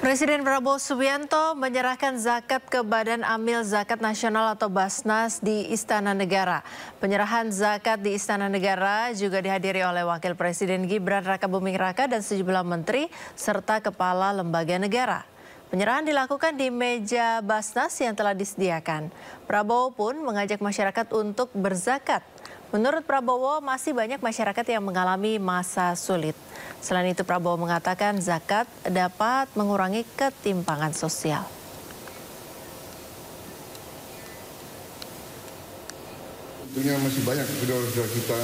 Presiden Prabowo Subianto menyerahkan zakat ke Badan Amil Zakat Nasional atau Basnas di Istana Negara. Penyerahan zakat di Istana Negara juga dihadiri oleh Wakil Presiden Gibran Rakabuming Raka dan sejumlah menteri serta kepala lembaga negara. Penyerahan dilakukan di meja Basnas yang telah disediakan. Prabowo pun mengajak masyarakat untuk berzakat. Menurut Prabowo, masih banyak masyarakat yang mengalami masa sulit. Selain itu, Prabowo mengatakan zakat dapat mengurangi ketimpangan sosial. Tentunya masih banyak saudara-saudara kita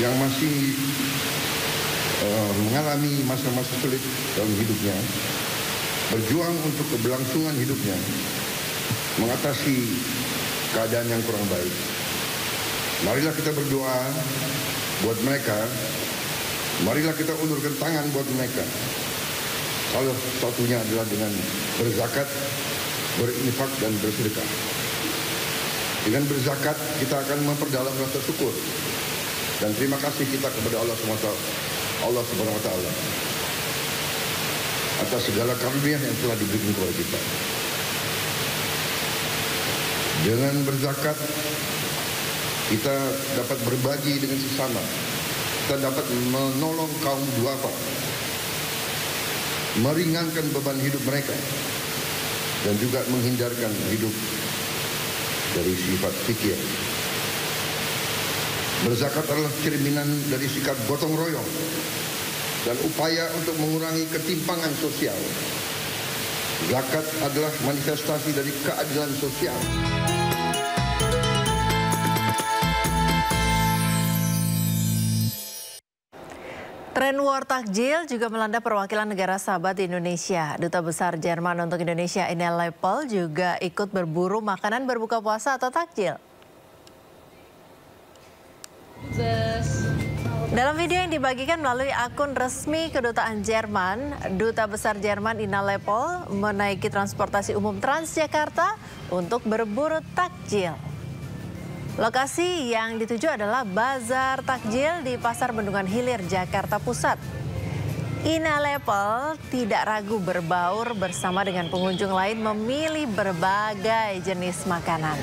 yang masih mengalami masa-masa sulit dalam hidupnya, berjuang untuk keberlangsungan hidupnya, mengatasi keadaan yang kurang baik. Marilah kita berdoa buat mereka, marilah kita ulurkan tangan buat mereka. Salah satunya adalah dengan berzakat, berinfak dan bersedekah. Dengan berzakat kita akan memperdalam rasa syukur dan terima kasih kita kepada Allah Subhanahu wa taala atas segala karunia yang telah diberikan kepada kita. Dengan berzakat kita dapat berbagi dengan sesama. Kita dapat menolong kaum duafa, meringankan beban hidup mereka, dan juga menghindarkan hidup dari sifat fikir. Berzakat adalah cerminan dari sikap gotong royong dan upaya untuk mengurangi ketimpangan sosial. Zakat adalah manifestasi dari keadilan sosial. Tren war takjil juga melanda perwakilan negara sahabat di Indonesia. Duta Besar Jerman untuk Indonesia Ina Lepel juga ikut berburu makanan berbuka puasa atau takjil. Dalam video yang dibagikan melalui akun resmi Kedutaan Jerman, Duta Besar Jerman Ina Lepel menaiki transportasi umum Transjakarta untuk berburu takjil. Lokasi yang dituju adalah Bazar Takjil di Pasar Bendungan Hilir, Jakarta Pusat. Ina Lepel tidak ragu berbaur bersama dengan pengunjung lain memilih berbagai jenis makanan.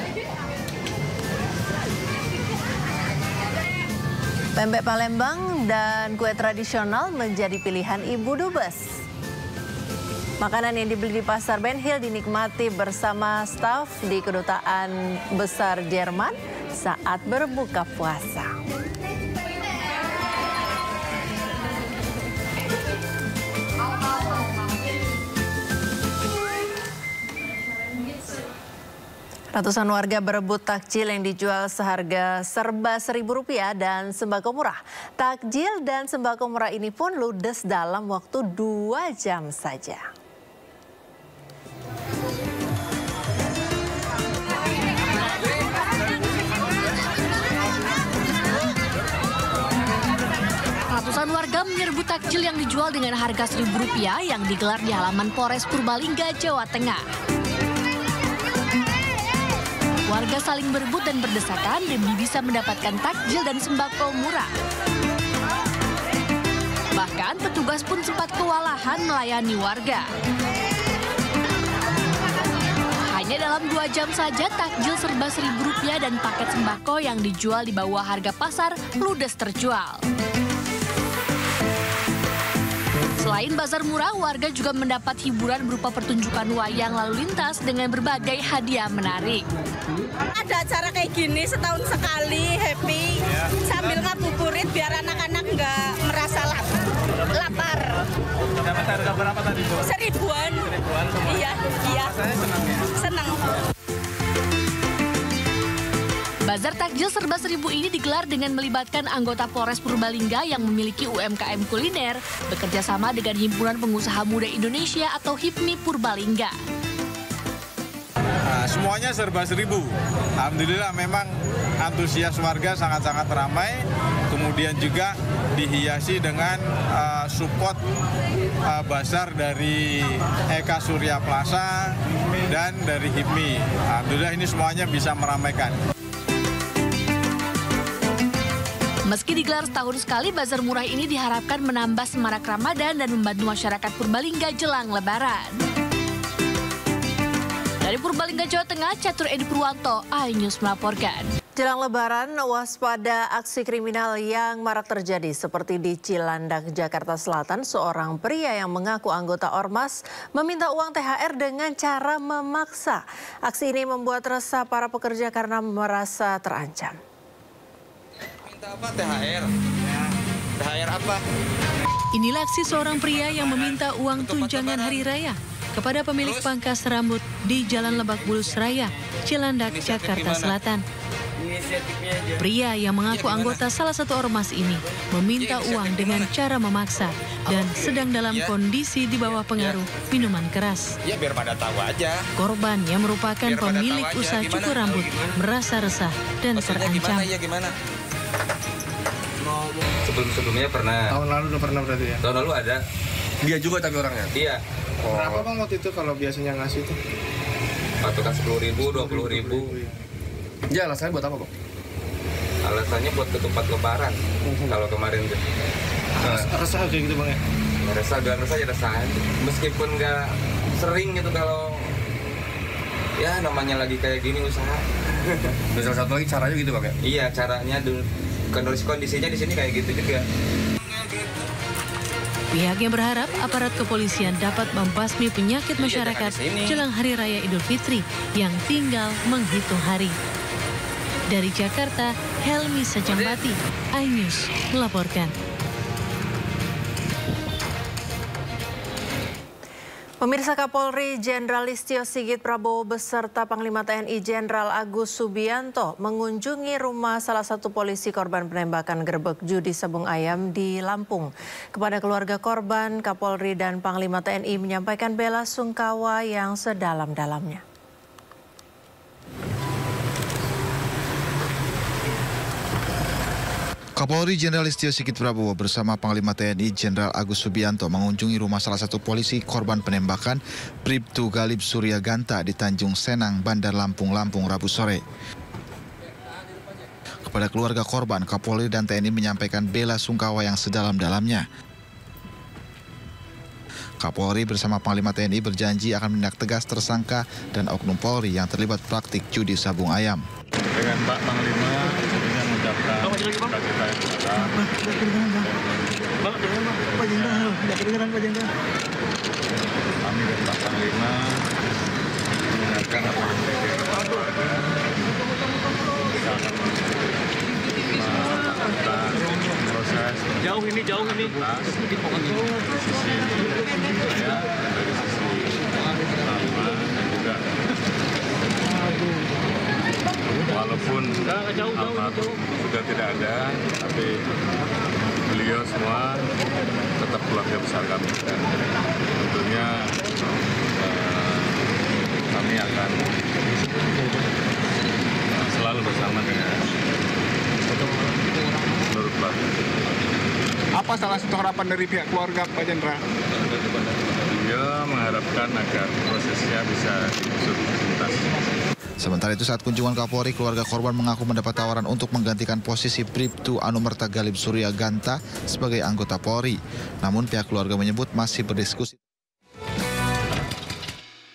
Pempek Palembang dan kue tradisional menjadi pilihan ibu dubes. Makanan yang dibeli di Pasar Ben Hill dinikmati bersama staf di Kedutaan Besar Jerman saat berbuka puasa. Ratusan warga berebut takjil yang dijual seharga serba Rp1.000 dan sembako murah. Takjil dan sembako murah ini pun ludes dalam waktu 2 jam saja. Ratusan warga menyerbu takjil yang dijual dengan harga Rp1.000 yang digelar di halaman Polres Purbalingga, Jawa Tengah. Warga saling berebut dan berdesakan demi bisa mendapatkan takjil dan sembako murah. Bahkan petugas pun sempat kewalahan melayani warga. Hanya dalam 2 jam saja takjil serba Rp1.000 dan paket sembako yang dijual di bawah harga pasar ludes terjual. Selain bazar murah, warga juga mendapat hiburan berupa pertunjukan wayang lalu lintas dengan berbagai hadiah menarik. Ada acara kayak gini setahun sekali, happy, sambil ngabuburit biar anak-anak nggak merasa lapar. Dapat harga berapa tadi, Bu? Seribuan. Iya. Rasanya senang ya? Senang. Bazar takjil serba Rp1.000 ini digelar dengan melibatkan anggota Polres Purbalingga yang memiliki UMKM kuliner, bekerja sama dengan Himpunan Pengusaha Muda Indonesia atau HIPMI Purbalingga. Nah, semuanya serba Rp1.000. Alhamdulillah memang antusias warga sangat-sangat ramai. Kemudian juga dihiasi dengan support bazar dari Eka Surya Plaza dan dari HIPMI. Alhamdulillah ini semuanya bisa meramaikan. Meski digelar setahun sekali, bazar murah ini diharapkan menambah semarak Ramadan dan membantu masyarakat Purbalingga jelang Lebaran. Dari Purbalingga, Jawa Tengah, Catur Edi Purwanto, iNews melaporkan. Jelang Lebaran, waspada aksi kriminal yang marak terjadi seperti di Cilandak, Jakarta Selatan. Seorang pria yang mengaku anggota Ormas meminta uang THR dengan cara memaksa. Aksi ini membuat resah para pekerja karena merasa terancam. Minta apa THR? THR apa? Inilah aksi seorang pria yang meminta uang tunjangan hari raya kepada pemilik pangkas rambut di Jalan Lebak Bulus Raya, Cilandak, Jakarta Selatan. Pria yang mengaku anggota salah satu ormas ini meminta uang dengan cara memaksa dan sedang dalam kondisi di bawah pengaruh minuman keras. Ya biar pada tahu aja. Korban yang merupakan pemilik usaha cukur rambut merasa resah dan terancam. Sebelumnya pernah. Tahun lalu udah pernah berarti ya? Tahun lalu ada. Dia juga tapi orangnya? Iya. Berapa bang waktu itu kalau biasanya ngasih itu? Patokan 10.000, 20.000. Ya alasannya buat apa bang? Alasannya buat ketupat lebaran. Kalau kemarin tuh. Resah kayak gitu bang ya? Resah ya resah. Meskipun nggak sering gitu kalau ya namanya lagi kayak gini usaha. Dan salah satu lagi caranya gitu bang ya? Iya caranya dulu. Kondisinya di sini kayak gitu juga. Pihaknya berharap aparat kepolisian dapat membasmi penyakit masyarakat jelang Hari Raya Idul Fitri yang tinggal menghitung hari. Dari Jakarta, Helmi Sajambati, iNews melaporkan. Pemirsa, Kapolri Jenderal Listio Sigit Prabowo beserta Panglima TNI Jenderal Agus Subianto mengunjungi rumah salah satu polisi korban penembakan gerbek judi Sabung Ayam di Lampung. Kepada keluarga korban, Kapolri dan Panglima TNI menyampaikan bela sungkawa yang sedalam-dalamnya. Kapolri Jenderal Listio Sigit Prabowo bersama Panglima TNI Jenderal Agus Subianto mengunjungi rumah salah satu polisi korban penembakan Bribtu Galib Surya Ganta di Tanjung Senang, Bandar Lampung, Rabu sore. Kepada keluarga korban, Kapolri dan TNI menyampaikan bela sungkawa yang sedalam-dalamnya. Kapolri bersama Panglima TNI berjanji akan menindak tegas tersangka dan oknum Polri yang terlibat praktik judi sabung ayam. Dengan Pak Panglima tentunya mengucapkan kami dan Pak Panglima mendengarkan apa yang terjadi. Proses jauh ini dari sisi saya, dari sisi lama dan juga walaupun almarhum sudah tidak ada, tapi beliau semua tetap keluarga besar kami dan tentunya kami akan selalu bersama dengan seluruh keluarga. Apa salah satu harapan dari pihak keluarga Pak Jenderal? Dia mengharapkan agar prosesnya bisa diusut tuntas. Sementara itu saat kunjungan Kapolri, keluarga korban mengaku mendapat tawaran untuk menggantikan posisi Bribtu Anumerta Galib Surya Ganta sebagai anggota Polri. Namun pihak keluarga menyebut masih berdiskusi.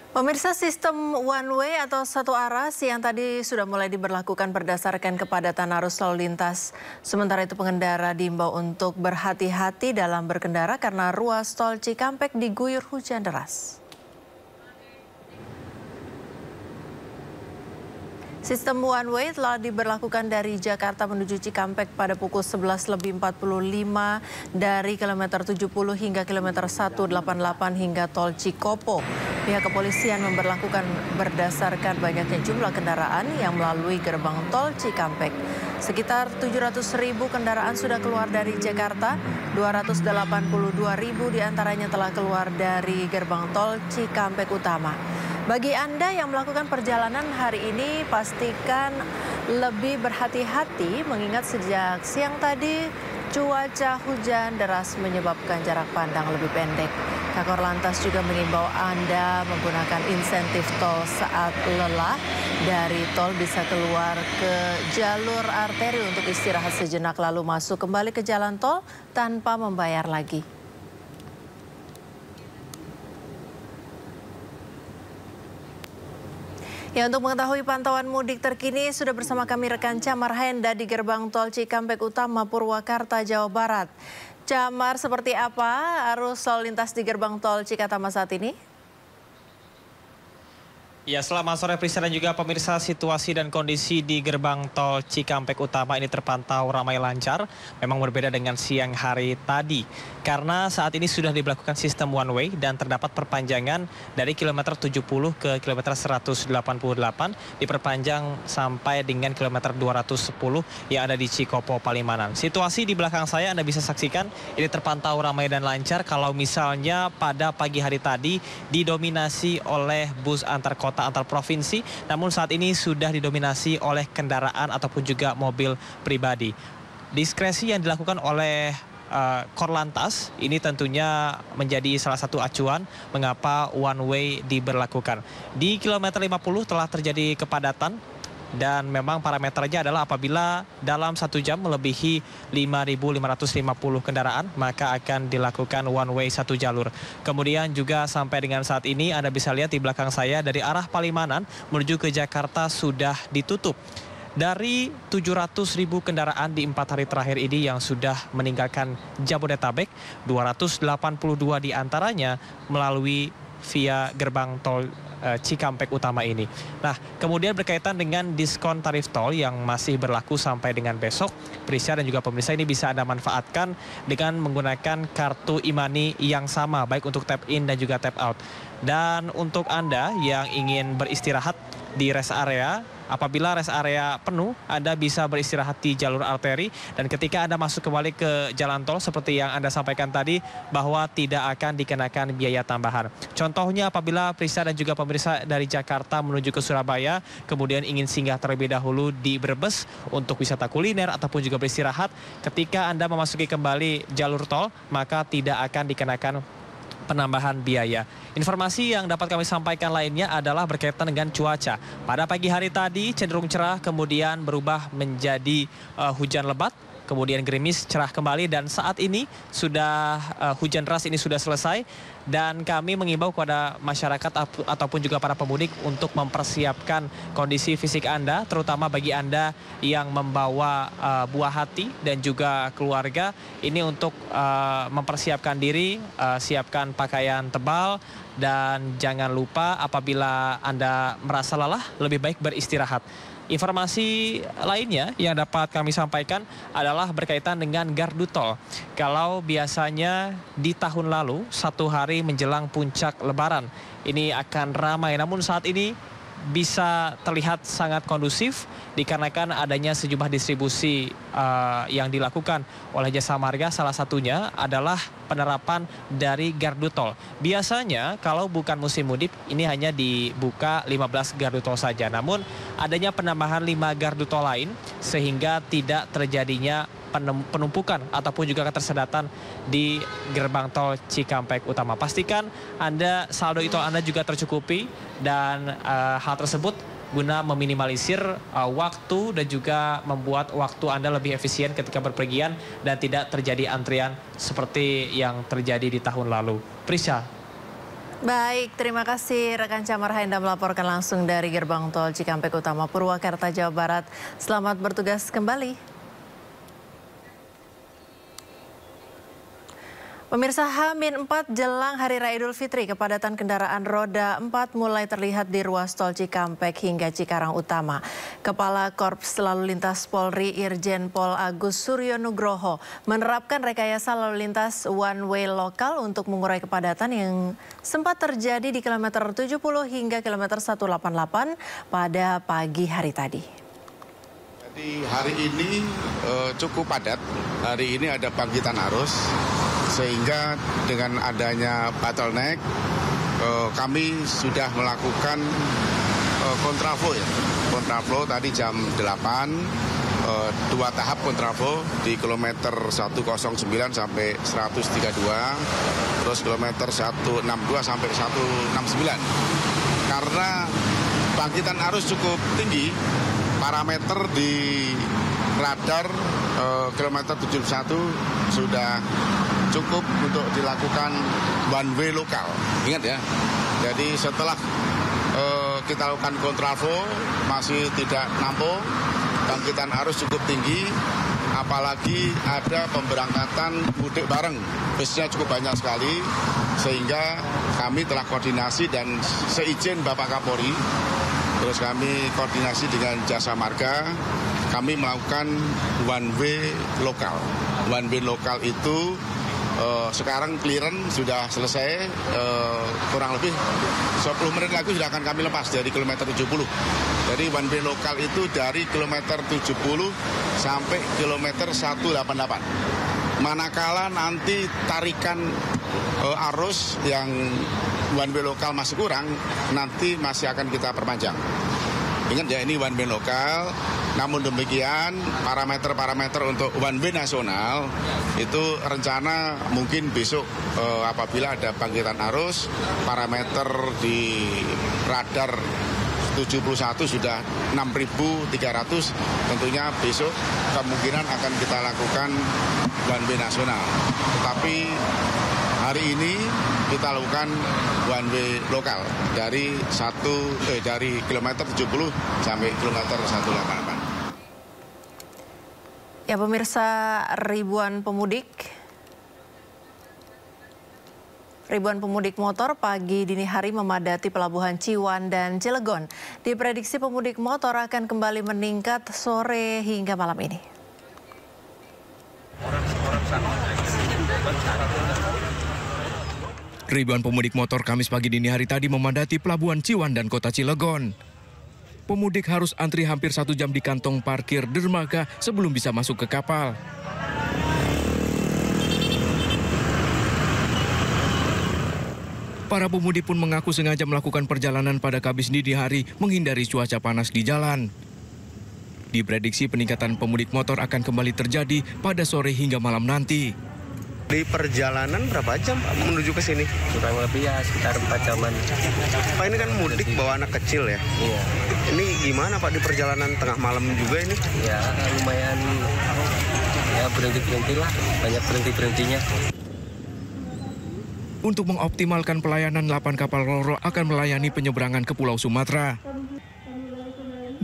Pemirsa, sistem one way atau satu arah yang tadi sudah mulai diberlakukan berdasarkan kepadatan arus lalu lintas. Sementara itu pengendara diimbau untuk berhati-hati dalam berkendara karena ruas tol Cikampek diguyur hujan deras. Sistem one way telah diberlakukan dari Jakarta menuju Cikampek pada pukul 11.45 dari kilometer 70 hingga kilometer 188 hingga tol Cikopo. Pihak kepolisian memberlakukan berdasarkan banyaknya jumlah kendaraan yang melalui gerbang tol Cikampek. Sekitar 700.000 kendaraan sudah keluar dari Jakarta, 282.000 diantaranya telah keluar dari gerbang tol Cikampek Utama. Bagi Anda yang melakukan perjalanan hari ini, pastikan lebih berhati-hati mengingat sejak siang tadi cuaca hujan deras menyebabkan jarak pandang lebih pendek. Kakor Lantas juga mengimbau Anda menggunakan insentif tol saat lelah dari tol bisa keluar ke jalur arteri untuk istirahat sejenak lalu masuk kembali ke jalan tol tanpa membayar lagi. Ya, untuk mengetahui pantauan mudik terkini sudah bersama kami rekan Camar Henda di gerbang tol Cikampek Utama Purwakarta, Jawa Barat. Camar, seperti apa arus lalu lintas di gerbang tol Cikatama saat ini? Ya, selamat sore Prisa dan juga pemirsa. Situasi dan kondisi di gerbang tol Cikampek Utama ini terpantau ramai lancar. Memang berbeda dengan siang hari tadi. Karena saat ini sudah diberlakukan sistem one way dan terdapat perpanjangan dari kilometer 70 ke kilometer 188 diperpanjang sampai dengan kilometer 210 yang ada di Cikopo, Palimanan. Situasi di belakang saya Anda bisa saksikan ini terpantau ramai dan lancar. Kalau misalnya pada pagi hari tadi didominasi oleh bus antar kota antar provinsi, namun saat ini sudah didominasi oleh kendaraan ataupun juga mobil pribadi. Diskresi yang dilakukan oleh Korlantas ini tentunya menjadi salah satu acuan mengapa one way diberlakukan. Di kilometer 50 telah terjadi kepadatan dan memang parameternya adalah apabila dalam 1 jam melebihi 5.550 kendaraan maka akan dilakukan one way 1 jalur. Kemudian juga sampai dengan saat ini Anda bisa lihat di belakang saya dari arah Palimanan menuju ke Jakarta sudah ditutup. Dari 700.000 kendaraan di 4 hari terakhir ini yang sudah meninggalkan Jabodetabek, 282 diantaranya melalui via gerbang tol Cikampek Utama ini. Nah, kemudian berkaitan dengan diskon tarif tol yang masih berlaku sampai dengan besok, Prisya dan juga pemirsa ini bisa Anda manfaatkan dengan menggunakan kartu e-money yang sama, baik untuk tap in dan juga tap out. Dan untuk Anda yang ingin beristirahat di rest area, apabila rest area penuh, Anda bisa beristirahat di jalur arteri. Dan ketika Anda masuk kembali ke jalan tol, seperti yang Anda sampaikan tadi, bahwa tidak akan dikenakan biaya tambahan. Contohnya apabila Prisa dan juga pemirsa dari Jakarta menuju ke Surabaya, kemudian ingin singgah terlebih dahulu di Brebes untuk wisata kuliner ataupun juga beristirahat, ketika Anda memasuki kembali jalur tol, maka tidak akan dikenakan penambahan biaya. Informasi yang dapat kami sampaikan lainnya adalah berkaitan dengan cuaca. Pada pagi hari tadi cenderung cerah, kemudian berubah menjadi hujan lebat, kemudian gerimis, cerah kembali, dan saat ini sudah hujan deras ini sudah selesai. Dan kami mengimbau kepada masyarakat ataupun juga para pemudik untuk mempersiapkan kondisi fisik Anda, terutama bagi Anda yang membawa buah hati dan juga keluarga, ini untuk mempersiapkan diri, siapkan pakaian tebal, dan jangan lupa apabila Anda merasa lelah, lebih baik beristirahat. Informasi lainnya yang dapat kami sampaikan adalah berkaitan dengan gardu tol. Kalau biasanya di tahun lalu 1 hari menjelang puncak Lebaran ini akan ramai, namun saat ini bisa terlihat sangat kondusif dikarenakan adanya sejumlah distribusi yang dilakukan oleh Jasa Marga. Salah satunya adalah penerapan dari gardu tol. Biasanya kalau bukan musim mudik ini hanya dibuka 15 gardu tol saja. Namun adanya penambahan 5 gardu tol lain sehingga tidak terjadinya penumpukan ataupun juga ketersedatan di gerbang tol Cikampek Utama. Pastikan saldo e-tol Anda juga tercukupi dan hal tersebut guna meminimalisir waktu dan juga membuat waktu Anda lebih efisien ketika berpergian dan tidak terjadi antrian seperti yang terjadi di tahun lalu. Prisya. Baik, terima kasih rekan Camar Henda melaporkan langsung dari gerbang tol Cikampek Utama Purwakarta, Jawa Barat. Selamat bertugas kembali. Pemirsa, H-4 jelang Hari Raya Idul Fitri, kepadatan kendaraan roda 4 mulai terlihat di ruas tol Cikampek hingga Cikarang Utama. Kepala Korps Lalu Lintas Polri Irjen Pol Agus Suryonugroho menerapkan rekayasa lalu lintas one way lokal untuk mengurai kepadatan yang sempat terjadi di kilometer 70 hingga kilometer 188 pada pagi hari tadi. Jadi hari ini cukup padat, hari ini ada bangkitan arus. Sehingga dengan adanya bottleneck, kami sudah melakukan kontraflow ya. Kontraflow tadi jam 8, 2 tahap kontraflow di kilometer 109 sampai 132, terus kilometer 162 sampai 169. Karena bangkitan arus cukup tinggi, parameter di radar kilometer 71 sudah cukup untuk dilakukan one way lokal. Ingat ya, jadi setelah kita lakukan kontraflow masih tidak nampung, bangkitan arus cukup tinggi, apalagi ada pemberangkatan mudik bareng, busnya cukup banyak sekali, sehingga kami telah koordinasi dan seizin Bapak Kapolri, terus kami koordinasi dengan Jasa Marga, kami melakukan one way lokal. One way lokal itu sekarang clearance sudah selesai, kurang lebih 10 menit lagi sudah akan kami lepas dari kilometer 70. Jadi one way lokal itu dari kilometer 70 sampai kilometer 188. Manakala nanti tarikan arus yang one way lokal masih kurang, nanti masih akan kita perpanjang. Ingat ya, ini one way lokal. Namun demikian, parameter-parameter untuk one way nasional itu rencana mungkin besok apabila ada bangkitan arus, parameter di radar 71 sudah 6.300, tentunya besok kemungkinan akan kita lakukan one way nasional. Tetapi hari ini kita lakukan one way lokal dari kilometer 70 sampai kilometer 188. Ya pemirsa, ribuan pemudik motor pagi dini hari memadati pelabuhan Ciwan dan Cilegon. Diprediksi pemudik motor akan kembali meningkat sore hingga malam ini. Ribuan pemudik motor Kamis pagi dini hari tadi memadati pelabuhan Ciwan dan kota Cilegon. Pemudik harus antri hampir 1 jam di kantong parkir dermaga sebelum bisa masuk ke kapal. Para pemudik pun mengaku sengaja melakukan perjalanan pada Kamis dini hari menghindari cuaca panas di jalan. Diprediksi peningkatan pemudik motor akan kembali terjadi pada sore hingga malam nanti. Di perjalanan berapa jam Pak menuju ke sini? Kurang lebih ya sekitar 4 jaman. Pak, ini kan mudik bawa anak kecil ya? Iya. Ini gimana Pak di perjalanan tengah malam juga ini? Ya lumayan, ya berhenti-berhenti lah, banyak berhenti-berhentinya. Untuk mengoptimalkan pelayanan, 8 kapal Ro-Ro akan melayani penyeberangan ke Pulau Sumatera.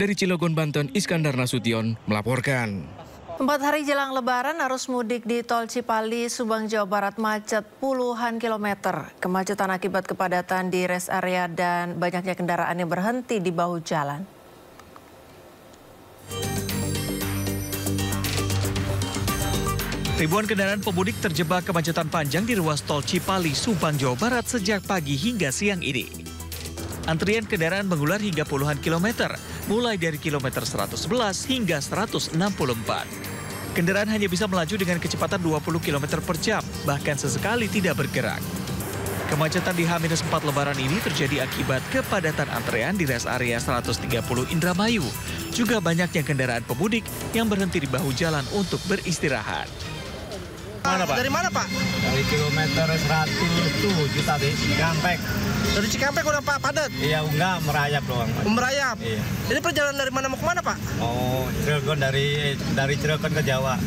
Dari Cilegon, Banten, Iskandar Nasution melaporkan. 4 hari jelang Lebaran, arus mudik di Tol Cipali, Subang, Jawa Barat macet puluhan kilometer. Kemacetan akibat kepadatan di rest area dan banyaknya kendaraan yang berhenti di bahu jalan. Ribuan kendaraan pemudik terjebak kemacetan panjang di ruas Tol Cipali, Subang, Jawa Barat sejak pagi hingga siang ini. Antrian kendaraan mengular hingga puluhan kilometer, mulai dari kilometer 111 hingga 164. Kendaraan hanya bisa melaju dengan kecepatan 20 km per jam, bahkan sesekali tidak bergerak. Kemacetan di H-4 Lebaran ini terjadi akibat kepadatan antrean di rest area 130 Indramayu. Juga banyaknya kendaraan pemudik yang berhenti di bahu jalan untuk beristirahat. Mana, Pak? Dari mana, Pak? Dari kilometer 107 tadi, Cikampek. Dari Cikampek udah Pak padat? Iya, enggak, merayap doang. Merayap? Iya. Ini perjalanan dari mana mau ke mana, Pak? Oh, Cilegon, dari Cilegon ke Jawa.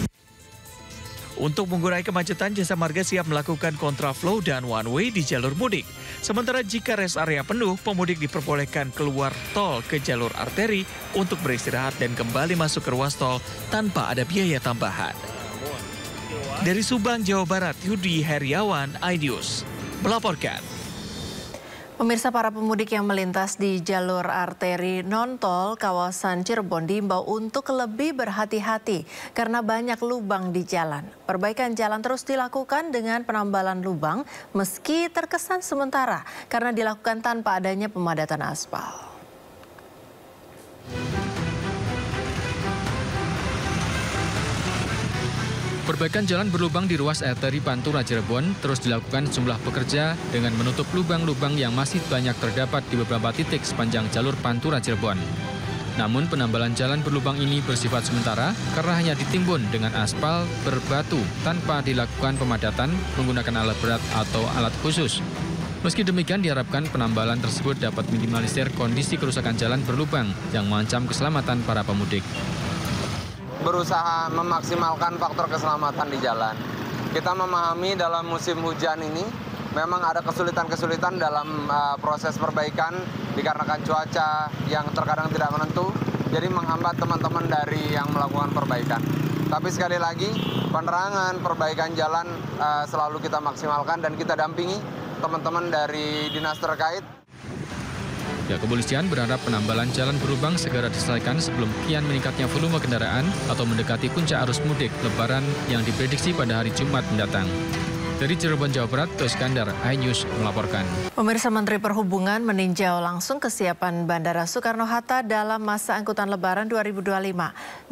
Untuk mengurai kemacetan, Jasa Marga siap melakukan kontraflow dan one way di jalur mudik. Sementara jika rest area penuh, pemudik diperbolehkan keluar tol ke jalur arteri untuk beristirahat dan kembali masuk ke ruas tol tanpa ada biaya tambahan. Dari Subang, Jawa Barat, Yudi Heriawan, iNews melaporkan. Pemirsa, para pemudik yang melintas di jalur arteri non-tol kawasan Cirebon diimbau untuk lebih berhati-hati karena banyak lubang di jalan. Perbaikan jalan terus dilakukan dengan penambalan lubang meski terkesan sementara karena dilakukan tanpa adanya pemadatan aspal. Perbaikan jalan berlubang di ruas arteri Pantura Cirebon terus dilakukan sejumlah pekerja dengan menutup lubang-lubang yang masih banyak terdapat di beberapa titik sepanjang jalur Pantura Cirebon. Namun penambalan jalan berlubang ini bersifat sementara karena hanya ditimbun dengan aspal berbatu tanpa dilakukan pemadatan menggunakan alat berat atau alat khusus. Meski demikian diharapkan penambalan tersebut dapat minimalisir kondisi kerusakan jalan berlubang yang mengancam keselamatan para pemudik. Berusaha memaksimalkan faktor keselamatan di jalan. Kita memahami dalam musim hujan ini memang ada kesulitan-kesulitan dalam proses perbaikan dikarenakan cuaca yang terkadang tidak menentu, jadi menghambat teman-teman dari yang melakukan perbaikan. Tapi sekali lagi, penerangan perbaikan jalan selalu kita maksimalkan dan kita dampingi teman-teman dari dinas terkait. Ya, kepolisian berharap penambalan jalan berlubang segera diselesaikan sebelum kian meningkatnya volume kendaraan atau mendekati puncak arus mudik Lebaran yang diprediksi pada hari Jumat mendatang. Dari Cirebon, Jawa Barat, Iskandar, iNews melaporkan. Pemirsa, Menteri Perhubungan meninjau langsung kesiapan Bandara Soekarno-Hatta dalam masa angkutan Lebaran 2025.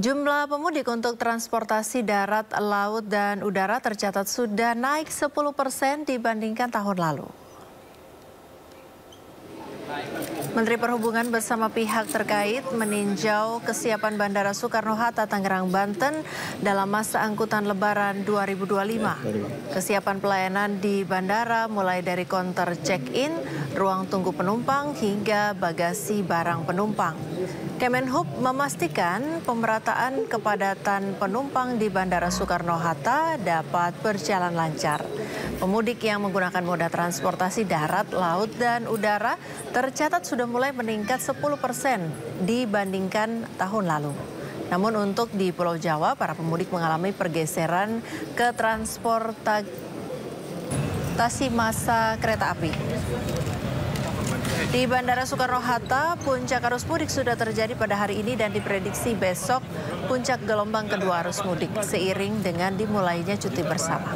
Jumlah pemudik untuk transportasi darat, laut, dan udara tercatat sudah naik 10% dibandingkan tahun lalu. Menteri Perhubungan bersama pihak terkait meninjau kesiapan Bandara Soekarno-Hatta, Tangerang, Banten dalam masa angkutan Lebaran 2025. Kesiapan pelayanan di bandara mulai dari konter check-in, ruang tunggu penumpang, hingga bagasi barang penumpang. Kemenhub memastikan pemerataan kepadatan penumpang di Bandara Soekarno-Hatta dapat berjalan lancar. Pemudik yang menggunakan moda transportasi darat, laut, dan udara tercatat sudah mulai meningkat 10% dibandingkan tahun lalu. Namun untuk di Pulau Jawa, para pemudik mengalami pergeseran ke transportasi massa kereta api. Di Bandara Soekarno-Hatta, puncak arus mudik sudah terjadi pada hari ini dan diprediksi besok puncak gelombang kedua arus mudik seiring dengan dimulainya cuti bersama.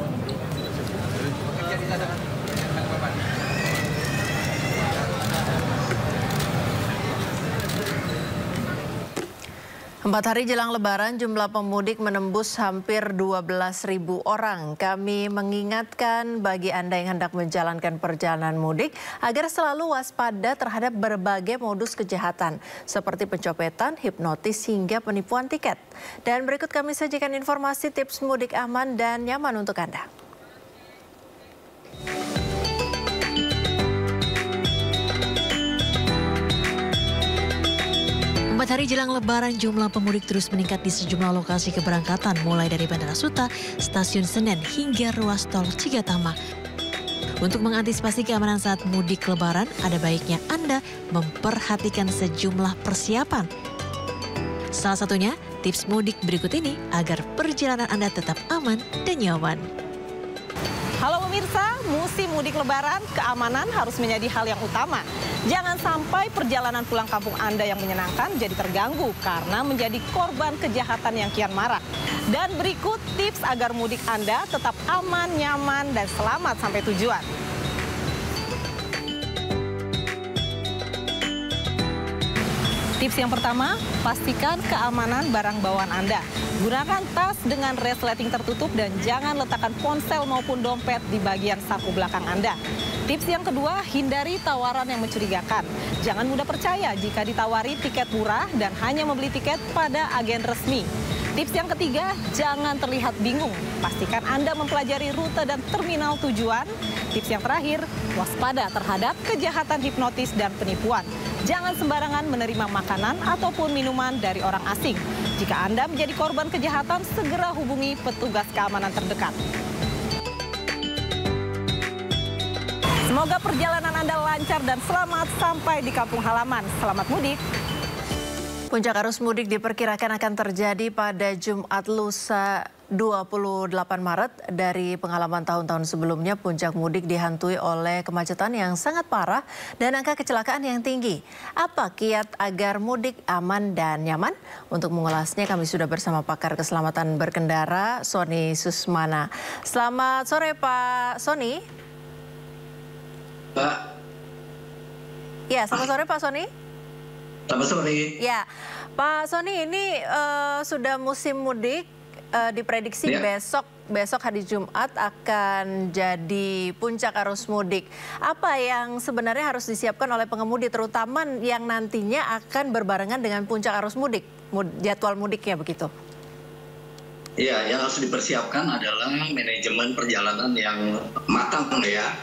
4 hari jelang Lebaran, jumlah pemudik menembus hampir 12.000 orang. Kami mengingatkan bagi Anda yang hendak menjalankan perjalanan mudik agar selalu waspada terhadap berbagai modus kejahatan seperti pencopetan, hipnotis, hingga penipuan tiket. Dan berikut kami sajikan informasi tips mudik aman dan nyaman untuk Anda. 4 hari jelang Lebaran, jumlah pemudik terus meningkat di sejumlah lokasi keberangkatan, mulai dari Bandara Suta, Stasiun Senen, hingga ruas tol Cigatama. Untuk mengantisipasi keamanan saat mudik Lebaran, ada baiknya Anda memperhatikan sejumlah persiapan. Salah satunya, tips mudik berikut ini agar perjalanan Anda tetap aman dan nyaman. Halo pemirsa, musim mudik Lebaran, keamanan harus menjadi hal yang utama. Jangan sampai perjalanan pulang kampung Anda yang menyenangkan jadi terganggu karena menjadi korban kejahatan yang kian marak. Dan berikut tips agar mudik Anda tetap aman, nyaman, dan selamat sampai tujuan. Tips yang pertama, pastikan keamanan barang bawaan Anda. Gunakan tas dengan resleting tertutup dan jangan letakkan ponsel maupun dompet di bagian saku belakang Anda. Tips yang kedua, hindari tawaran yang mencurigakan. Jangan mudah percaya jika ditawari tiket murah dan hanya membeli tiket pada agen resmi. Tips yang ketiga, jangan terlihat bingung. Pastikan Anda mempelajari rute dan terminal tujuan. Tips yang terakhir, waspada terhadap kejahatan hipnotis dan penipuan. Jangan sembarangan menerima makanan ataupun minuman dari orang asing. Jika Anda menjadi korban kejahatan, segera hubungi petugas keamanan terdekat. Semoga perjalanan Anda lancar dan selamat sampai di kampung halaman. Selamat mudik. Puncak arus mudik diperkirakan akan terjadi pada Jumat lusa 28 Maret. Dari pengalaman tahun-tahun sebelumnya, puncak mudik dihantui oleh kemacetan yang sangat parah dan angka kecelakaan yang tinggi. Apa kiat agar mudik aman dan nyaman? Untuk mengulasnya kami sudah bersama pakar keselamatan berkendara, Sony Susmana. Selamat sore Pak Sony. Pak. Ya, selamat sore Pak Sony. Selamat sore. Ya, Pak Sony, ini sudah musim mudik. diprediksi besok hari Jumat akan jadi puncak arus mudik. Apa yang sebenarnya harus disiapkan oleh pengemudi, terutama yang nantinya akan berbarengan dengan puncak arus mudik, jadwal mudiknya begitu? Ya, yang harus dipersiapkan adalah manajemen perjalanan yang matang ya.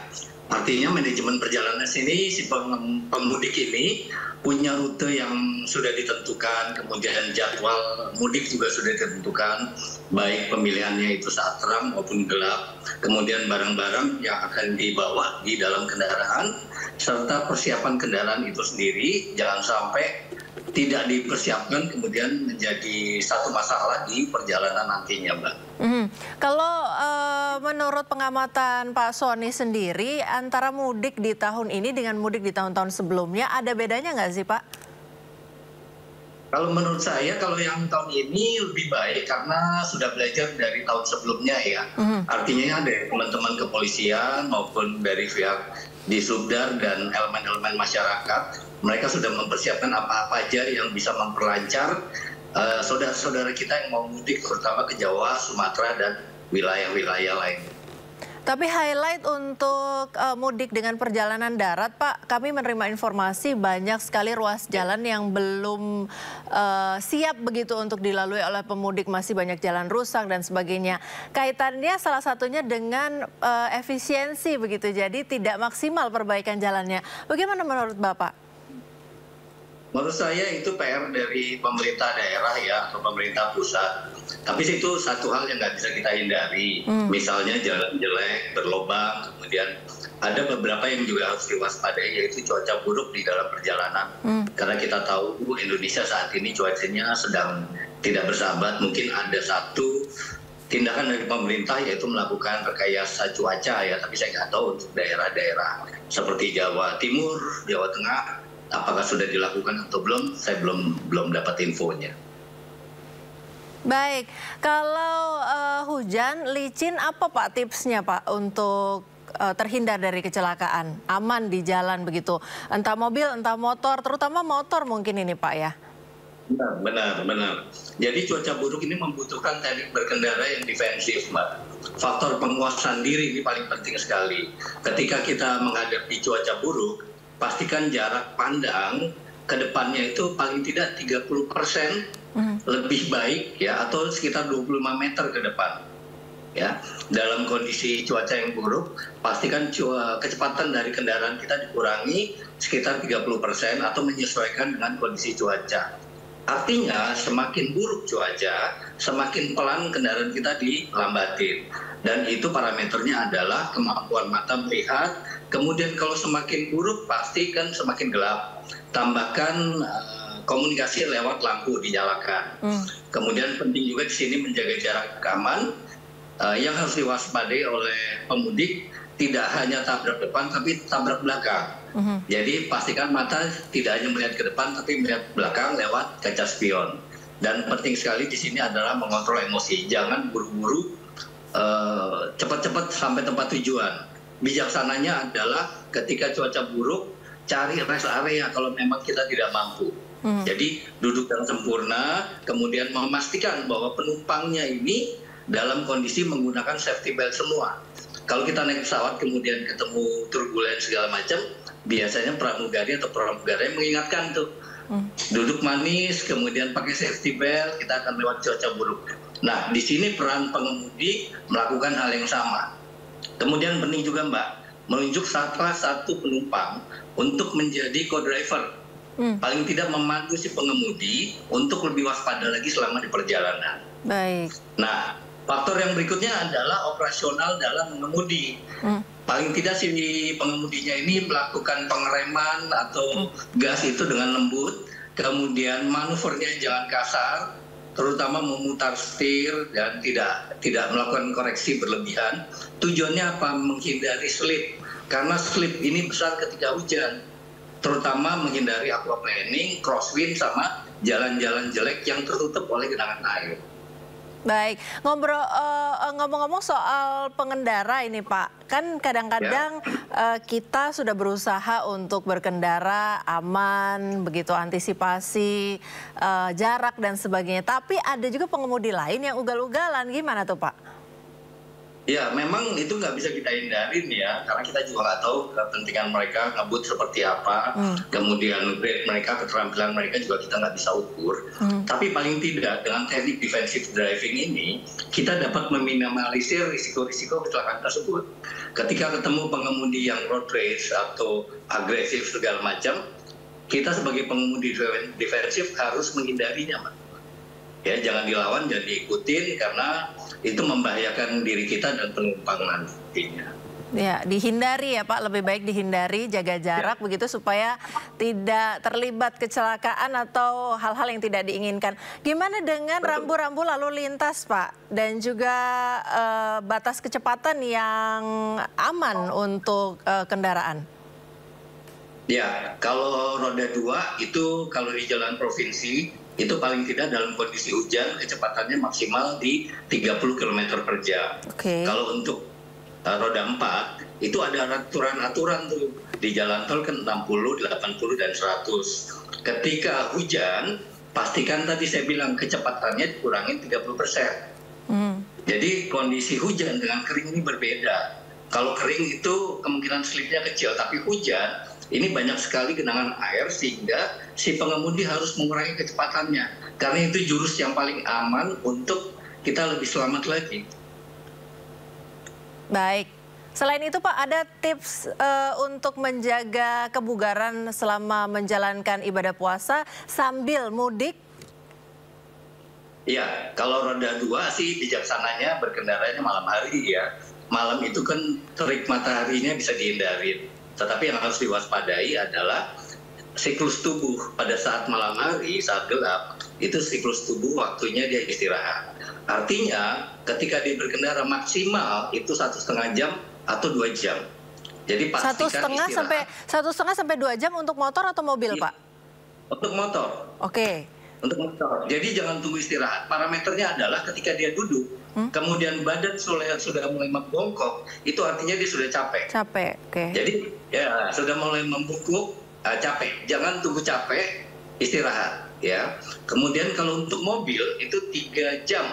Artinya manajemen perjalanan sini, si pemudik ini punya rute yang sudah ditentukan, kemudian jadwal mudik juga sudah ditentukan, baik pemilihannya itu saat terang maupun gelap, kemudian barang-barang yang akan dibawa di dalam kendaraan, serta persiapan kendaraan itu sendiri, jangan sampai tidak dipersiapkan kemudian menjadi satu masalah di perjalanan nantinya, Mbak. Kalau menurut pengamatan Pak Sony sendiri, antara mudik di tahun ini dengan mudik di tahun-tahun sebelumnya, ada bedanya nggak sih, Pak? Kalau menurut saya, kalau yang tahun ini lebih baik karena sudah belajar dari tahun sebelumnya ya. Artinya dari teman-teman kepolisian maupun dari pihak Disubdar dan elemen-elemen masyarakat, mereka sudah mempersiapkan apa-apa aja yang bisa memperlancar saudara-saudara kita yang mau mudik, terutama ke Jawa, Sumatera, dan wilayah-wilayah lain. Tapi highlight untuk mudik dengan perjalanan darat, Pak, kami menerima informasi banyak sekali ruas jalan yang belum siap begitu untuk dilalui oleh pemudik, masih banyak jalan rusak dan sebagainya. Kaitannya salah satunya dengan efisiensi begitu, jadi tidak maksimal perbaikan jalannya. Bagaimana menurut Bapak? Menurut saya itu PR dari pemerintah daerah ya, atau pemerintah pusat. Tapi itu satu hal yang nggak bisa kita hindari. Misalnya jalan jelek, berlobang, kemudian ada beberapa yang juga harus diwaspadai, yaitu cuaca buruk di dalam perjalanan. Karena kita tahu Indonesia saat ini cuacanya sedang tidak bersahabat. Mungkin ada satu tindakan dari pemerintah yaitu melakukan rekayasa cuaca ya, tapi saya nggak tahu untuk daerah-daerah seperti Jawa Timur, Jawa Tengah, apakah sudah dilakukan atau belum, saya belum dapat infonya. Baik, kalau hujan, licin, apa Pak tipsnya Pak untuk terhindar dari kecelakaan, aman di jalan begitu, entah mobil, entah motor, terutama motor mungkin ini Pak ya? Benar. Jadi cuaca buruk ini membutuhkan teknik berkendara yang defensif, Mbak. Faktor penguasaan diri ini paling penting sekali. Ketika kita menghadapi cuaca buruk, pastikan jarak pandang ke depannya itu paling tidak 30% lebih baik ya, atau sekitar 25 meter ke depan. Ya, dalam kondisi cuaca yang buruk, pastikan kecepatan dari kendaraan kita dikurangi sekitar 30% atau menyesuaikan dengan kondisi cuaca. Artinya semakin buruk cuaca, semakin pelan kendaraan kita dilambatin. Dan itu parameternya adalah kemampuan mata melihat. Kemudian kalau semakin buruk pasti kan semakin gelap. Tambahkan komunikasi lewat lampu dinyalakan. Kemudian penting juga di sini menjaga jarak aman. Yang harus diwaspadai oleh pemudik tidak hanya tabrak depan tapi tabrak belakang. Jadi pastikan mata tidak hanya melihat ke depan tapi melihat belakang lewat kaca spion. Dan penting sekali di sini adalah mengontrol emosi. Jangan buru-buru cepat-cepat sampai tempat tujuan. Bijaksananya adalah ketika cuaca buruk, cari rest area kalau memang kita tidak mampu. Jadi duduk yang sempurna, kemudian memastikan bahwa penumpangnya ini dalam kondisi menggunakan safety belt semua. Kalau kita naik pesawat kemudian ketemu turbulens segala macam, biasanya pramugari atau pramugari mengingatkan tuh, duduk manis, kemudian pakai safety belt, kita akan lewat cuaca buruk. Nah, di sini peran pengemudi melakukan hal yang sama. Kemudian penting juga Mbak, menunjuk salah satu penumpang untuk menjadi co-driver. Paling tidak memandu si pengemudi untuk lebih waspada lagi selama di perjalanan. Baik. Nah, faktor yang berikutnya adalah operasional dalam mengemudi. Paling tidak si pengemudinya ini melakukan pengereman atau gas itu dengan lembut, kemudian manuvernya jangan kasar, terutama memutar setir dan tidak melakukan koreksi berlebihan. Tujuannya apa? Menghindari slip, karena slip ini besar ketika hujan, terutama menghindari aquaplaning, crosswind, sama jalan-jalan jelek yang tertutup oleh genangan air. Baik, ngomong-ngomong soal pengendara ini Pak, kan kadang-kadang kita sudah berusaha untuk berkendara aman, begitu antisipasi jarak dan sebagainya. Tapi ada juga pengemudi lain yang ugal-ugalan, gimana tuh Pak? Ya, memang itu nggak bisa kita hindarin ya, karena kita juga nggak tahu kepentingan mereka ngebut seperti apa, kemudian grade mereka, keterampilan mereka juga kita nggak bisa ukur. Tapi paling tidak dengan teknik defensive driving ini, kita dapat meminimalisir risiko-risiko kecelakaan tersebut. Ketika ketemu pengemudi yang road rage atau agresif segala macam, kita sebagai pengemudi defensif harus menghindarinya, Pak. Ya, jangan dilawan, jangan diikutin karena itu membahayakan diri kita dan penumpang nantinya. Ya, dihindari ya Pak, lebih baik dihindari, jaga jarak begitu supaya tidak terlibat kecelakaan atau hal-hal yang tidak diinginkan. Gimana dengan rambu-rambu lalu lintas Pak? Dan juga batas kecepatan yang aman untuk kendaraan? Ya, kalau roda 2 itu kalau di jalan provinsi, itu paling tidak dalam kondisi hujan kecepatannya maksimal di 30 km per jam. Kalau untuk roda 4 itu ada aturan-aturan tuh di jalan tol kan 60, 80 dan 100. Ketika hujan pastikan tadi saya bilang kecepatannya dikurangin 30%. Jadi kondisi hujan dengan kering ini berbeda. Kalau kering itu kemungkinan slipnya kecil, tapi hujan ini banyak sekali genangan air sehingga si pengemudi harus mengurangi kecepatannya. Karena itu jurus yang paling aman untuk kita lebih selamat lagi. Baik. Selain itu Pak, ada tips untuk menjaga kebugaran selama menjalankan ibadah puasa sambil mudik? Iya, kalau roda 2 sih bijaksananya berkendaranya malam hari ya. Malam itu kan terik mataharinya bisa dihindarin. Tetapi yang harus diwaspadai adalah siklus tubuh pada saat malam hari, saat gelap, itu siklus tubuh waktunya dia istirahat. Artinya ketika dia berkendara maksimal itu 1,5 jam atau 2 jam. Jadi pastikan 1,5 sampai 2 jam untuk motor atau mobil Pak? Untuk motor. Oke. Untuk motor. Jadi jangan tunggu istirahat. Parameternya adalah ketika dia duduk, kemudian badan sudah mulai membongkok, itu artinya dia sudah capek. Capek, oke. Jadi ya sudah mulai membungkuk, capek. Jangan tunggu capek, istirahat ya. Kemudian kalau untuk mobil itu 3 jam.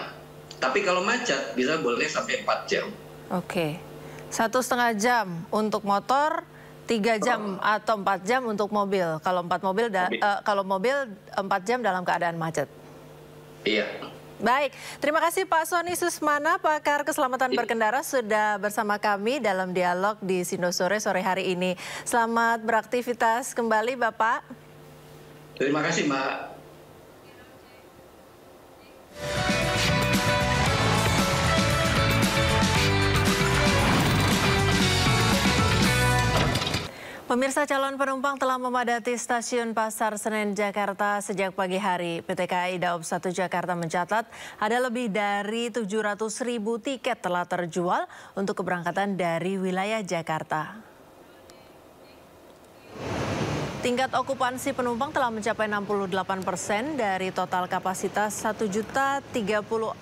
Tapi kalau macet bisa boleh sampai 4 jam. Oke. 1,5 jam untuk motor, 3 jam atau 4 jam untuk mobil. Kalau mobil 4 jam dalam keadaan macet. Iya. Baik, terima kasih Pak Sony Susmana, pakar keselamatan berkendara sudah bersama kami dalam dialog di Sindo Sore hari ini. Selamat beraktivitas kembali Bapak. Terima kasih Mbak. Pemirsa, calon penumpang telah memadati stasiun Pasar Senen Jakarta sejak pagi hari. PT KAI Daob 1 Jakarta mencatat ada lebih dari 700.000 tiket telah terjual untuk keberangkatan dari wilayah Jakarta. Tingkat okupansi penumpang telah mencapai 68% dari total kapasitas 1.034.000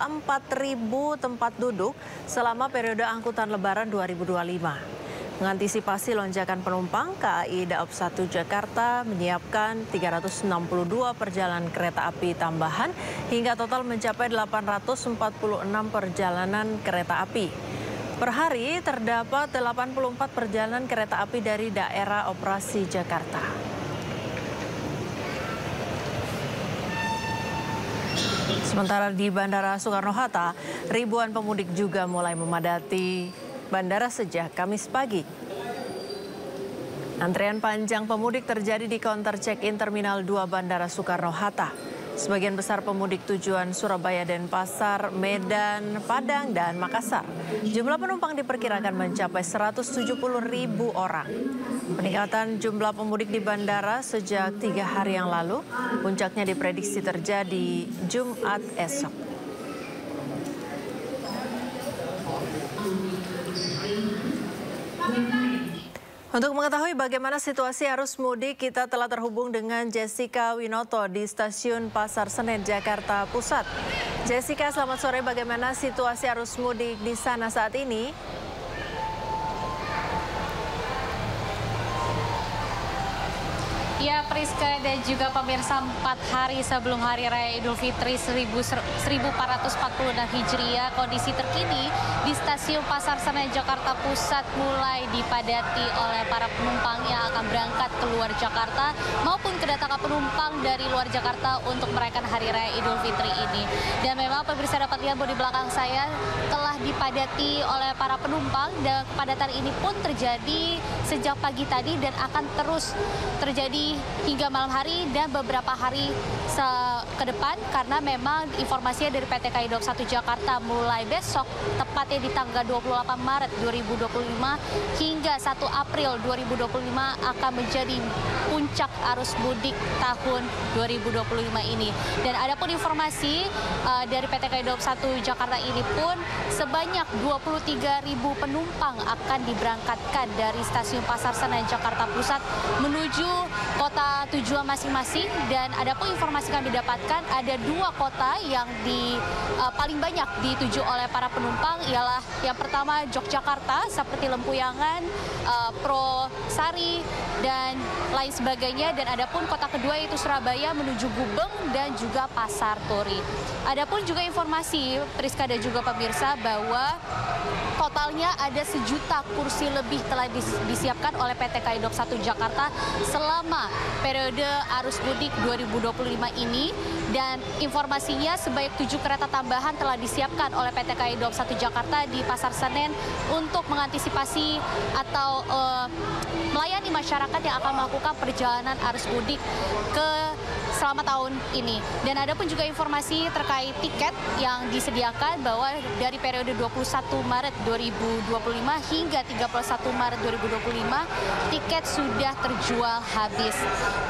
tempat duduk selama periode angkutan Lebaran 2025. Mengantisipasi lonjakan penumpang, KAI Daob 1 Jakarta menyiapkan 362 perjalanan kereta api tambahan hingga total mencapai 846 perjalanan kereta api. Per hari terdapat 84 perjalanan kereta api dari daerah operasi Jakarta. Sementara di Bandara Soekarno-Hatta, ribuan pemudik juga mulai memadati bandara sejak Kamis pagi. Antrean panjang pemudik terjadi di counter check-in Terminal 2 Bandara Soekarno-Hatta. Sebagian besar pemudik tujuan Surabaya, Denpasar, Medan, Padang, dan Makassar. Jumlah penumpang diperkirakan mencapai 170.000 orang. Peningkatan jumlah pemudik di bandara sejak 3 hari yang lalu, puncaknya diprediksi terjadi Jumat esok. Untuk mengetahui bagaimana situasi arus mudik, kita telah terhubung dengan Jessica Winoto di Stasiun Pasar Senen, Jakarta Pusat. Jessica, selamat sore. Bagaimana situasi arus mudik di sana saat ini? Ya, Priska dan juga pemirsa, 4 hari sebelum Hari Raya Idul Fitri 1446 Hijriah, kondisi terkini di Stasiun Pasar Senen, Jakarta Pusat mulai dipadati oleh para penumpang yang akan berangkat keluar Jakarta maupun kedatangan penumpang dari luar Jakarta untuk merayakan Hari Raya Idul Fitri ini. Dan memang pemirsa dapat lihat bahwa di belakang saya telah dipadati oleh para penumpang dan kepadatan ini pun terjadi sejak pagi tadi dan akan terus terjadi hingga malam hari dan beberapa hari ke depan, karena memang informasinya dari PT KAI Daob 1 Jakarta mulai besok, tepatnya di tanggal 28 Maret 2025 hingga 1 April 2025 akan menjadi puncak arus mudik tahun 2025 ini. Dan ada pun informasi dari PT KAI Daob 1 Jakarta ini pun sebanyak 23.000 penumpang akan diberangkatkan dari Stasiun Pasar Senen, Jakarta Pusat menuju kota tujuan masing-masing. Dan ada pun informasi kami dapatkan ada 2 kota yang paling banyak dituju oleh para penumpang, ialah yang pertama Yogyakarta seperti Lempuyangan, Prosari dan lain sebagainya, dan ada pun kota kedua yaitu Surabaya menuju Gubeng dan juga Pasar Turi. Ada pun juga informasi Priska dan juga pemirsa bahwa totalnya ada 1 juta kursi lebih telah disiapkan oleh PT KAI Daob 1 Jakarta selama periode arus mudik 2025 ini, dan informasinya sebanyak 7 kereta tambahan telah disiapkan oleh PT KAI Daob 1 Jakarta di Pasar Senen untuk mengantisipasi atau melayani masyarakat yang akan melakukan perjalanan arus mudik selama tahun ini. Dan ada pun juga informasi terkait tiket yang disediakan bahwa dari periode 21 Maret 2025 hingga 31 Maret 2025 tiket sudah terjual habis.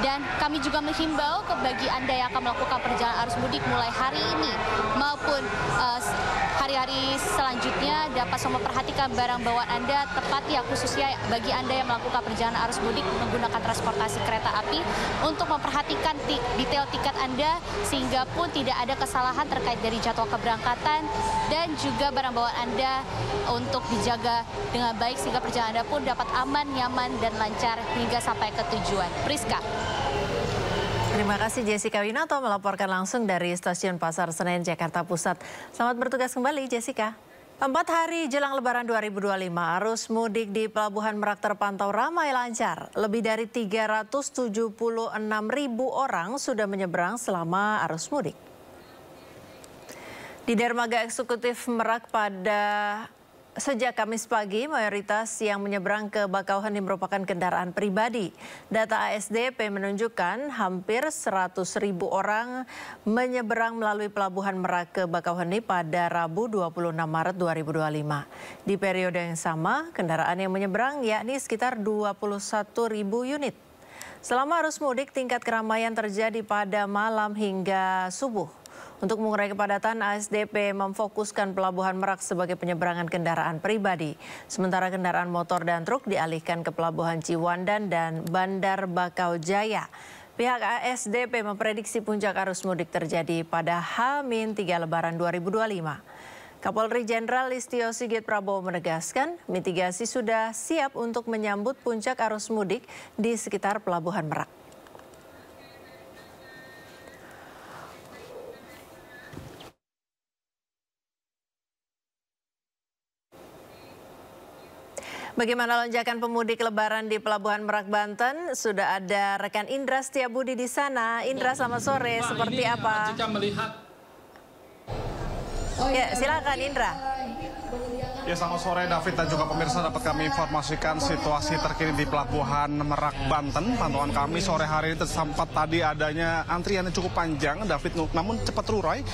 Dan kami juga menghimbau bagi Anda yang akan melakukan perjalanan arus mudik mulai hari ini maupun hari-hari selanjutnya dapat memperhatikan barang bawaan Anda, tepatnya khususnya bagi Anda yang melakukan perjalanan arus mudik menggunakan transportasi kereta api, untuk memperhatikan detail tiket Anda sehingga pun tidak ada kesalahan terkait dari jadwal keberangkatan, dan juga barang bawaan Anda untuk dijaga dengan baik sehingga perjalanan Anda pun dapat aman, nyaman, dan lancar hingga sampai ke tujuan. Priska. Terima kasih Jessica Winoto melaporkan langsung dari Stasiun Pasar Senen, Jakarta Pusat. Selamat bertugas kembali, Jessica. 4 hari jelang Lebaran 2025, arus mudik di Pelabuhan Merak terpantau ramai lancar. Lebih dari 376.000 orang sudah menyeberang selama arus mudik. Di Dermaga Eksekutif Merak sejak Kamis pagi, mayoritas yang menyeberang ke Bakauheni merupakan kendaraan pribadi. Data ASDP menunjukkan hampir 100.000 orang menyeberang melalui Pelabuhan Merak ke Bakauheni pada Rabu 26 Maret 2025. Di periode yang sama, kendaraan yang menyeberang yakni sekitar 21.000 unit. Selama arus mudik, tingkat keramaian terjadi pada malam hingga subuh. Untuk mengurai kepadatan, ASDP memfokuskan Pelabuhan Merak sebagai penyeberangan kendaraan pribadi. Sementara kendaraan motor dan truk dialihkan ke Pelabuhan Ciwandan dan Bandar Bakau Jaya. Pihak ASDP memprediksi puncak arus mudik terjadi pada H-3 Lebaran 2025. Kapolri Jenderal Listio Sigit Prabowo menegaskan mitigasi sudah siap untuk menyambut puncak arus mudik di sekitar Pelabuhan Merak. Bagaimana lonjakan pemudik Lebaran di Pelabuhan Merak, Banten? Sudah ada rekan Indra Setiabudi di sana. Indra, selamat sore. Seperti apa? Jika melihat. Ya, silakan Indra. Ya, selamat sore David dan juga pemirsa, dapat kami informasikan situasi terkini di Pelabuhan Merak, Banten. Pantauan kami sore hari ini sempat tadi adanya antrian yang cukup panjang, David, namun cepat terurai,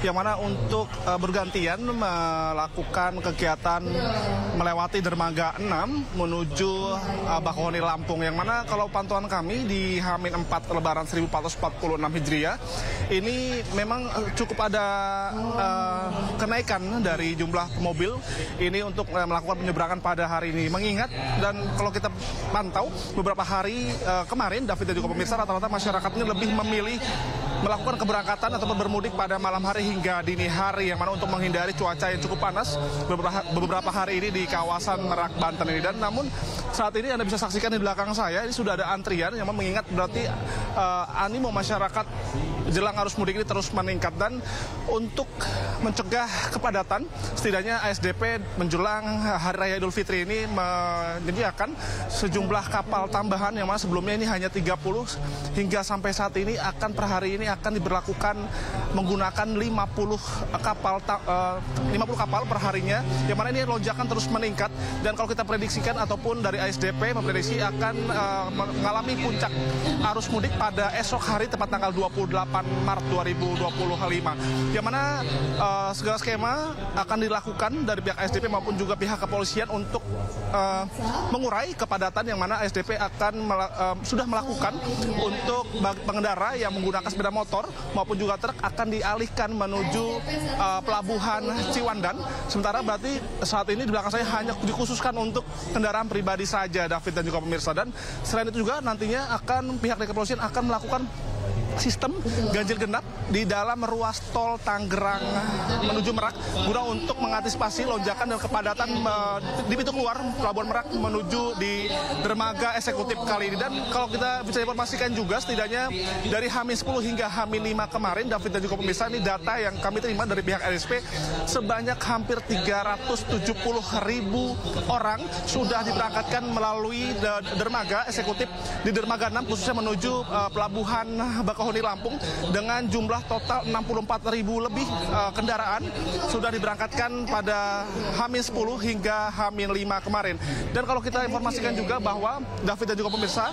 yang mana untuk bergantian melakukan kegiatan melewati dermaga 6 menuju Bakauheni Lampung, yang mana kalau pantauan kami di H-4 Lebaran 1446 Hijriah ini memang cukup ada kenaikan dari jumlah mobil ini untuk melakukan penyeberangan pada hari ini. Mengingat dan kalau kita pantau beberapa hari kemarin, David dan juga pemirsa, rata-rata masyarakat ini lebih memilih melakukan keberangkatan ataupun bermudik pada malam hari hingga dini hari, yang mana untuk menghindari cuaca yang cukup panas beberapa hari ini di kawasan Merak, Banten ini. Dan namun saat ini Anda bisa saksikan di belakang saya, ini sudah ada antrian yang mengingat berarti animo masyarakat jelang arus mudik ini terus meningkat. Dan untuk mencegah kepadatan, setidaknya ASDP menjelang Hari Raya Idul Fitri ini menyediakan sejumlah kapal tambahan yang mana sebelumnya ini hanya 30 hingga sampai saat ini akan per hari ini akan diberlakukan menggunakan 50 kapal per harinya, yang mana ini lonjakan terus meningkat. Dan kalau kita prediksikan ataupun dari ASDP memprediksi akan mengalami puncak arus mudik pada esok hari tepat tanggal 28 Maret 2025, yang mana segala skema akan dilakukan dari pihak ASDP maupun juga pihak kepolisian untuk mengurai kepadatan, yang mana ASDP akan sudah melakukan untuk pengendara yang menggunakan sepeda motor maupun juga truk akan dialihkan menuju pelabuhan Ciwandan. Sementara berarti saat ini di belakang saya hanya dikhususkan untuk kendaraan pribadi saja, David dan juga pemirsa. Dan selain itu juga nantinya akan pihak dari kepolisian akan melakukan sistem ganjil genap di dalam ruas tol Tangerang menuju Merak guna untuk mengantisipasi lonjakan dan kepadatan di pintu keluar Pelabuhan Merak menuju di dermaga eksekutif kali ini. Dan kalau kita bisa informasikan juga, setidaknya dari H-10 hingga H-5 kemarin, David dan juga pemirsa, ini data yang kami terima dari pihak RSP, sebanyak hampir 370.000 orang sudah diberangkatkan melalui dermaga eksekutif di dermaga 6 khususnya menuju pelabuhan Bakauheni Lampung, dengan jumlah total 64.000 lebih kendaraan sudah diberangkatkan pada H-10 hingga H-5 kemarin. Dan kalau kita informasikan juga bahwa David dan juga pemirsa,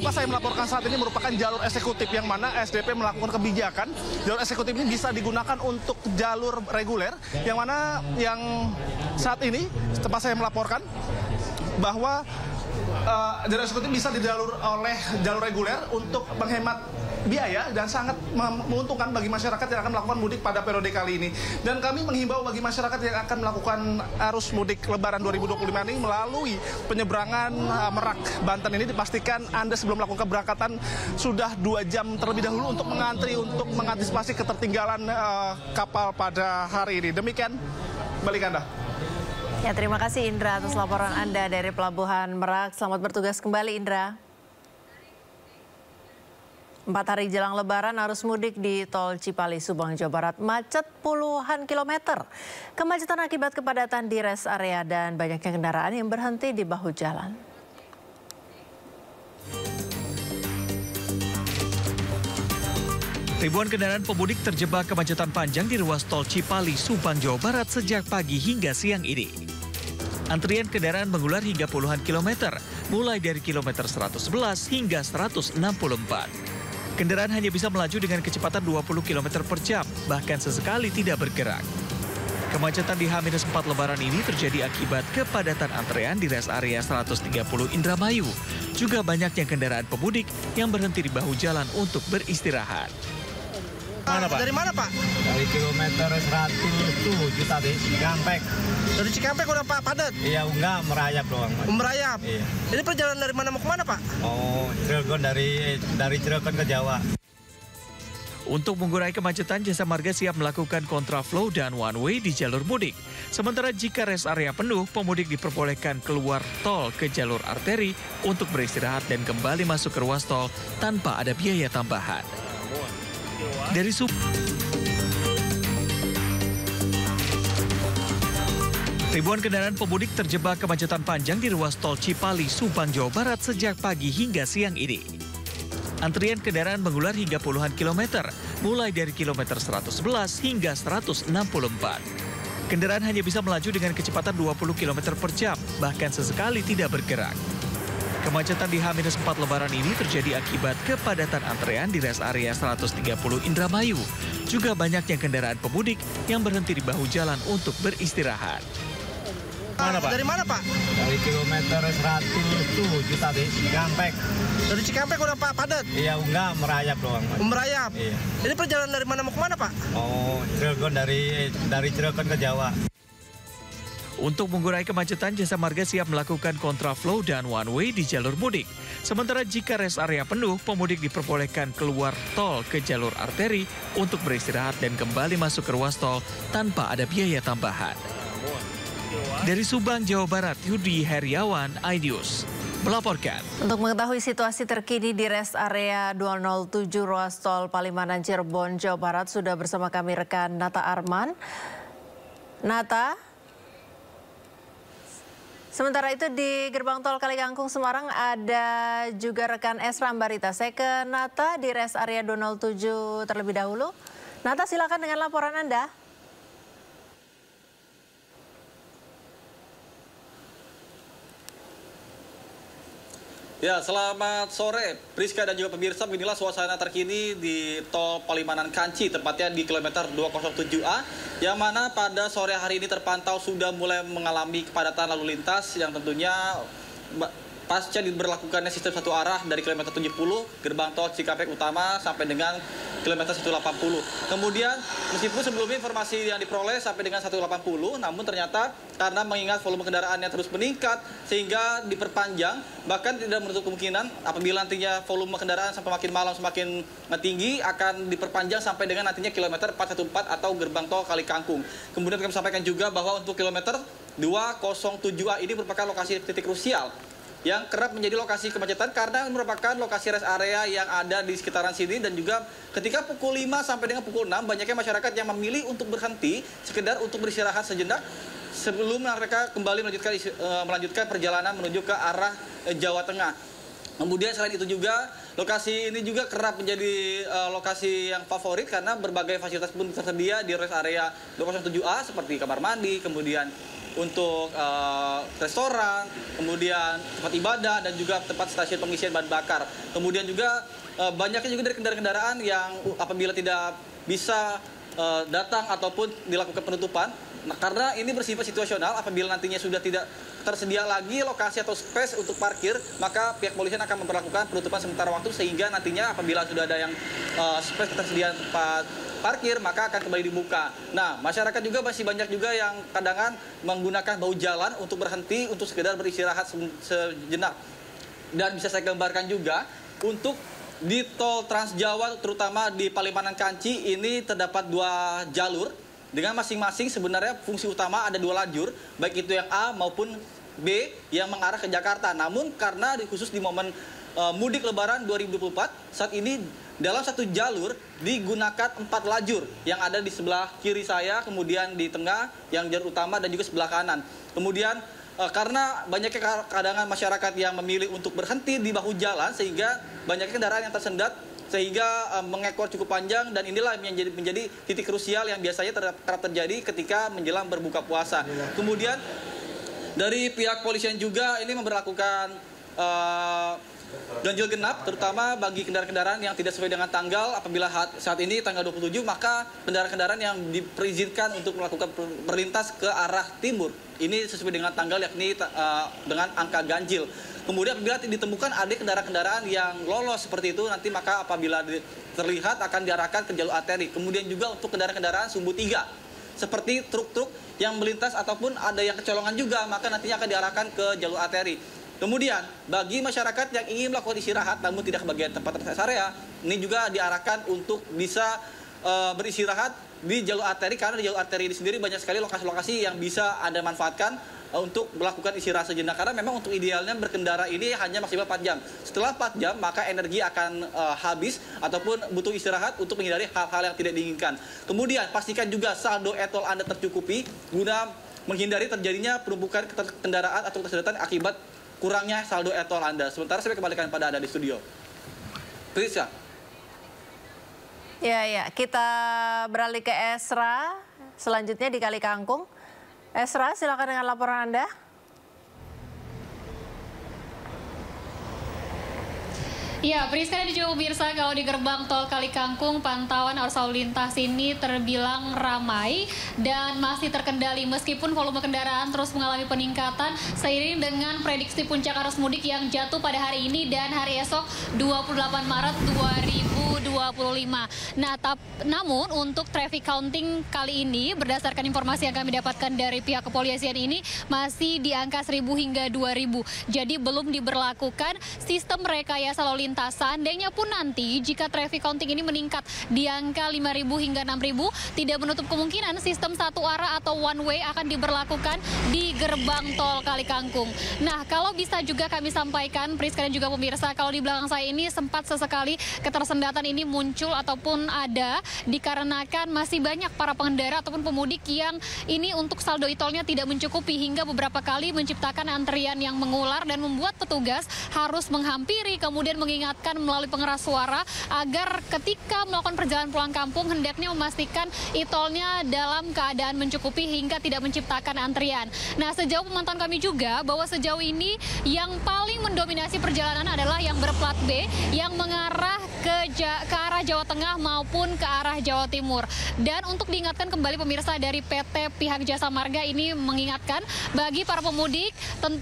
tempat saya melaporkan saat ini merupakan jalur eksekutif, yang mana SDP melakukan kebijakan jalur eksekutif ini bisa digunakan untuk jalur reguler, yang mana yang saat ini tempat saya melaporkan bahwa jalur eksekutif bisa dijalur oleh jalur reguler untuk menghemat biaya dan sangat menguntungkan bagi masyarakat yang akan melakukan mudik pada periode kali ini. Dan kami menghimbau bagi masyarakat yang akan melakukan arus mudik Lebaran 2025 ini melalui penyeberangan Merak, Banten ini, dipastikan Anda sebelum melakukan keberangkatan sudah 2 jam terlebih dahulu untuk mengantri untuk mengantisipasi ketertinggalan kapal pada hari ini. Demikian, balik Anda. Ya, terima kasih Indra atas laporan Anda dari Pelabuhan Merak. Selamat bertugas kembali, Indra. 4 hari jelang Lebaran, arus mudik di Tol Cipali, Subang, Jawa Barat macet puluhan kilometer. Kemacetan akibat kepadatan di rest area dan banyaknya kendaraan yang berhenti di bahu jalan. Ribuan kendaraan pemudik terjebak kemacetan panjang di ruas Tol Cipali, Subang, Jawa Barat sejak pagi hingga siang ini. Antrian kendaraan mengular hingga puluhan kilometer, mulai dari kilometer 111 hingga 164. Kendaraan hanya bisa melaju dengan kecepatan 20 km per jam, bahkan sesekali tidak bergerak. Kemacetan di H-4 Lebaran ini terjadi akibat kepadatan antrean di rest area 130 Indramayu. Juga banyaknya kendaraan pemudik yang berhenti di bahu jalan untuk beristirahat. Mana, Pak? Dari mana, Pak? Dari kilometer 107 tadi, Cikampek. Dari Cikampek udah Pak padat? Iya, enggak, merayap doang, Pak. Merayap? Iya. Ini perjalanan dari mana mau kemana, Pak? Oh, Cirebon, dari Cirebon ke Jawa. Untuk mengurai kemacetan, Jasa Marga siap melakukan kontraflow dan one way di jalur mudik. Sementara jika rest area penuh, pemudik diperbolehkan keluar tol ke jalur arteri untuk beristirahat dan kembali masuk ke ruas tol tanpa ada biaya tambahan. Dari ribuan kendaraan pemudik terjebak kemacetan panjang di ruas Tol Cipali, Subang, Jawa Barat sejak pagi hingga siang ini. Antrian kendaraan mengular hingga puluhan kilometer, mulai dari kilometer 111 hingga 164. Kendaraan hanya bisa melaju dengan kecepatan 20 km per jam, bahkan sesekali tidak bergerak. Kemacetan di H-4 Lebaran ini terjadi akibat kepadatan antrean di rest area 130 Indramayu. Juga banyaknya kendaraan pemudik yang berhenti di bahu jalan untuk beristirahat. Mana, Pak? Dari mana, Pak? Dari kilometer 107 tadi, Cikampek. Dari Cikampek udah Pak padat? Iya, enggak, merayap doang, Pak. Merayap? Iya. Ini perjalanan dari mana mau kemana, Pak? Oh, Cirebon, dari Cirebon ke Jawa. Untuk mengurai kemacetan, Jasa Marga siap melakukan kontraflow dan one way di jalur mudik. Sementara jika rest area penuh, pemudik diperbolehkan keluar tol ke jalur arteri untuk beristirahat dan kembali masuk ke ruas tol tanpa ada biaya tambahan. Dari Subang, Jawa Barat, Yudi Heriawan, iNews melaporkan. Untuk mengetahui situasi terkini di rest area 207 ruas tol Palimanan Cirebon, Jawa Barat, sudah bersama kami rekan Nata Arman. Nata, sementara itu di gerbang tol Kalikangkung Semarang ada juga rekan Esra Ambarita. Saya ke Nata di rest area 207 terlebih dahulu. Nata, silakan dengan laporan Anda. Ya, selamat sore Priska dan juga pemirsa. Inilah suasana terkini di tol Palimanan Kanci, tepatnya di kilometer 207A, yang mana pada sore hari ini terpantau sudah mulai mengalami kepadatan lalu lintas yang tentunya pasca diberlakukannya sistem satu arah dari kilometer 70 gerbang tol Cikampek Utama sampai dengan kilometer 180. Kemudian meskipun sebelumnya informasi yang diperoleh sampai dengan 180, namun ternyata karena mengingat volume kendaraannya terus meningkat sehingga diperpanjang, bahkan tidak menutup kemungkinan apabila nantinya volume kendaraan sampai makin malam semakin tinggi akan diperpanjang sampai dengan nantinya kilometer 414 atau gerbang tol Kalikangkung. Kemudian kami sampaikan juga bahwa untuk kilometer 207A ini merupakan lokasi titik krusial yang kerap menjadi lokasi kemacetan karena merupakan lokasi rest area yang ada di sekitaran sini, dan juga ketika pukul 5 sampai dengan pukul 6 banyaknya masyarakat yang memilih untuk berhenti sekedar untuk beristirahat sejenak sebelum mereka kembali melanjutkan perjalanan menuju ke arah Jawa Tengah. Kemudian selain itu juga lokasi ini juga kerap menjadi lokasi yang favorit karena berbagai fasilitas pun tersedia di rest area 207A seperti kamar mandi, kemudian untuk restoran, kemudian tempat ibadah, dan juga tempat stasiun pengisian bahan bakar. Kemudian juga banyaknya juga dari kendaraan-kendaraan yang apabila tidak bisa datang ataupun dilakukan penutupan, karena ini bersifat situasional, apabila nantinya sudah tidak tersedia lagi lokasi atau space untuk parkir, maka pihak polisian akan memperlakukan penutupan sementara waktu, sehingga nantinya apabila sudah ada yang space ketersediaan tempat parkir, maka akan kembali dibuka. Nah, masyarakat juga masih banyak juga yang kadang menggunakan bahu jalan untuk berhenti untuk sekedar beristirahat sejenak. Dan bisa saya gambarkan juga untuk di tol Trans Jawa, terutama di Palimanan Kanci, ini terdapat 2 jalur dengan masing-masing sebenarnya fungsi utama ada 2 lajur, baik itu yang A maupun B yang mengarah ke Jakarta. Namun karena khusus di momen mudik Lebaran 2024, saat ini dalam satu jalur digunakan 4 lajur yang ada di sebelah kiri saya, kemudian di tengah yang jalur utama, dan juga sebelah kanan. Kemudian karena banyaknya kadangan masyarakat yang memilih untuk berhenti di bahu jalan, sehingga banyaknya kendaraan yang tersendat sehingga mengekor cukup panjang, dan inilah yang menjadi titik krusial yang biasanya kerap terjadi ketika menjelang berbuka puasa. Kemudian dari pihak polisian juga ini memberlakukan ganjil genap, terutama bagi kendaraan-kendaraan yang tidak sesuai dengan tanggal. Apabila saat ini tanggal 27, maka kendaraan-kendaraan yang diizinkan untuk melakukan perlintas ke arah timur ini sesuai dengan tanggal, yakni dengan angka ganjil. Kemudian apabila ditemukan ada kendaraan-kendaraan yang lolos seperti itu, nanti maka apabila terlihat akan diarahkan ke jalur arteri. Kemudian juga untuk kendaraan-kendaraan sumbu 3 seperti truk-truk yang melintas ataupun ada yang kecolongan juga, maka nantinya akan diarahkan ke jalur arteri. Kemudian bagi masyarakat yang ingin melakukan istirahat namun tidak kebagian tempat rest area, ini juga diarahkan untuk bisa beristirahat di jalur arteri, karena di jalur arteri ini sendiri banyak sekali lokasi-lokasi yang bisa Anda manfaatkan untuk melakukan istirahat sejenak, karena memang untuk idealnya berkendara ini hanya maksimal 4 jam. Setelah 4 jam maka energi akan habis ataupun butuh istirahat untuk menghindari hal-hal yang tidak diinginkan. Kemudian pastikan juga saldo e-tol Anda tercukupi guna menghindari terjadinya penumpukan kendaraan atau kesulitan akibat kurangnya saldo e-tol Anda. Sementara saya kembalikan pada Anda di studio. Prisca. Ya, kita beralih ke Esra, selanjutnya di Kalikangkung. Esra, silakan dengan laporan Anda. Ya, Priska dan juga pemirsa, kalau di gerbang tol Kali Kangkung pantauan arus lalu lintas ini terbilang ramai dan masih terkendali meskipun volume kendaraan terus mengalami peningkatan seiring dengan prediksi puncak arus mudik yang jatuh pada hari ini dan hari esok 28 Maret 2025. Nah, namun untuk traffic counting kali ini berdasarkan informasi yang kami dapatkan dari pihak kepolisian ini masih di angka 1.000 hingga 2.000. Jadi belum diberlakukan sistem rekayasa lalu lintas. Seandainya pun nanti jika traffic counting ini meningkat di angka 5.000 hingga 6.000, tidak menutup kemungkinan sistem satu arah atau one way akan diberlakukan di gerbang tol Kali Kangkung. Nah, kalau bisa juga kami sampaikan, Priska dan juga pemirsa, kalau di belakang saya ini sempat sesekali ketersendatan ini muncul ataupun ada dikarenakan masih banyak para pengendara ataupun pemudik yang ini untuk saldo e-tolnya tidak mencukupi hingga beberapa kali menciptakan antrian yang mengular dan membuat petugas harus menghampiri kemudian mengingatkan melalui pengeras suara agar ketika melakukan perjalanan pulang kampung hendaknya memastikan e-tolnya dalam keadaan mencukupi hingga tidak menciptakan antrian. Nah, sejauh pemantauan kami juga bahwa sejauh ini yang paling mendominasi perjalanan adalah yang berplat B yang mengarah ke arah Jawa Tengah maupun ke arah Jawa Timur. Dan untuk diingatkan kembali pemirsa dari PT pihak Jasa Marga ini mengingatkan bagi para pemudik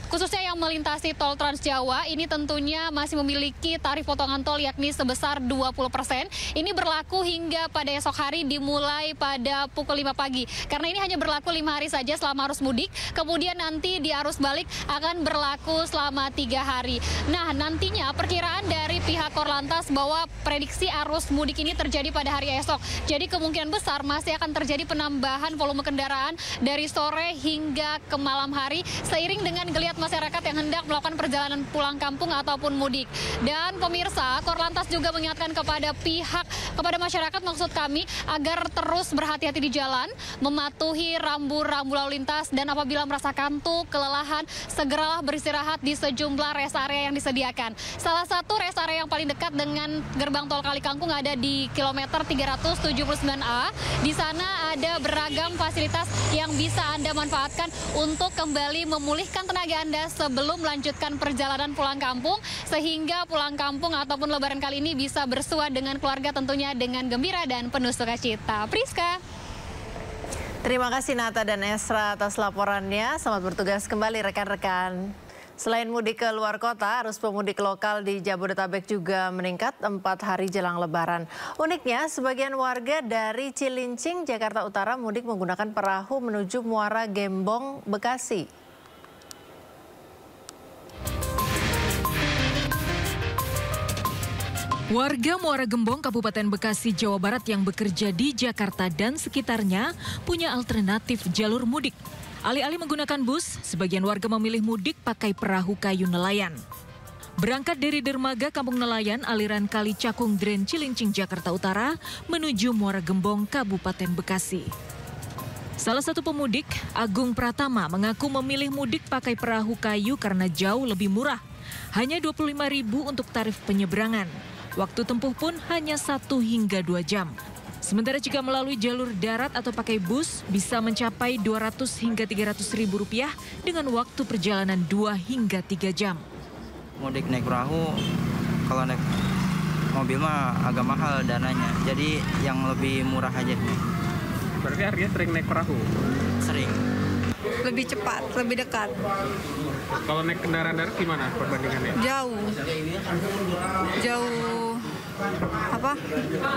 khususnya yang melintasi tol Trans Jawa ini tentunya masih memiliki tarif potongan tol yakni sebesar 20%. Ini berlaku hingga pada esok hari dimulai pada pukul 5 pagi. Karena ini hanya berlaku 5 hari saja selama arus mudik. Kemudian nanti di arus balik akan berlaku selama 3 hari. Nah, nantinya perkiraan dari pihak Korlantas bahwa prediksi arus mudik ini terjadi pada hari esok. Jadi kemungkinan besar masih akan terjadi penambahan volume kendaraan dari sore hingga ke malam hari seiring dengan geliat masyarakat yang hendak melakukan perjalanan pulang kampung ataupun mudik. Dan pemirsa, Korlantas juga mengingatkan kepada masyarakat maksud kami agar terus berhati-hati di jalan, mematuhi rambu-rambu lalu lintas dan apabila merasa kantuk, kelelahan, segeralah beristirahat di sejumlah rest area yang disediakan. Salah satu rest area yang paling dekat dengan gerbang tol Kali Kangkung ada di kilometer 379A. Di sana ada beragam fasilitas yang bisa Anda manfaatkan untuk kembali memulihkan tenaga Anda sebelum melanjutkan perjalanan pulang kampung sehingga pulang kampung ataupun lebaran kali ini bisa bersua dengan keluarga tentunya dengan gembira dan penuh sukacita. Priska. Terima kasih Nata dan Esra atas laporannya. Selamat bertugas kembali rekan-rekan. Selain mudik ke luar kota, arus pemudik lokal di Jabodetabek juga meningkat 4 hari jelang Lebaran. Uniknya, sebagian warga dari Cilincing, Jakarta Utara mudik menggunakan perahu menuju Muara Gembong, Bekasi. Warga Muara Gembong, Kabupaten Bekasi, Jawa Barat yang bekerja di Jakarta dan sekitarnya punya alternatif jalur mudik. Alih-alih menggunakan bus, sebagian warga memilih mudik pakai perahu kayu nelayan. Berangkat dari dermaga Kampung Nelayan, aliran Kali Cakung Dren Cilincing, Jakarta Utara, menuju Muara Gembong, Kabupaten Bekasi. Salah satu pemudik, Agung Pratama, mengaku memilih mudik pakai perahu kayu karena jauh lebih murah. Hanya Rp25.000 untuk tarif penyeberangan. Waktu tempuh pun hanya 1 hingga 2 jam. Sementara jika melalui jalur darat atau pakai bus, bisa mencapai Rp200 hingga Rp300.000 dengan waktu perjalanan 2 hingga 3 jam. Mudik naik perahu, kalau naik mobil mah agak mahal dananya. Jadi yang lebih murah aja. Berarti artinya sering naik perahu? Sering. Lebih cepat, lebih dekat. Kalau naik kendaraan darat gimana perbandingannya?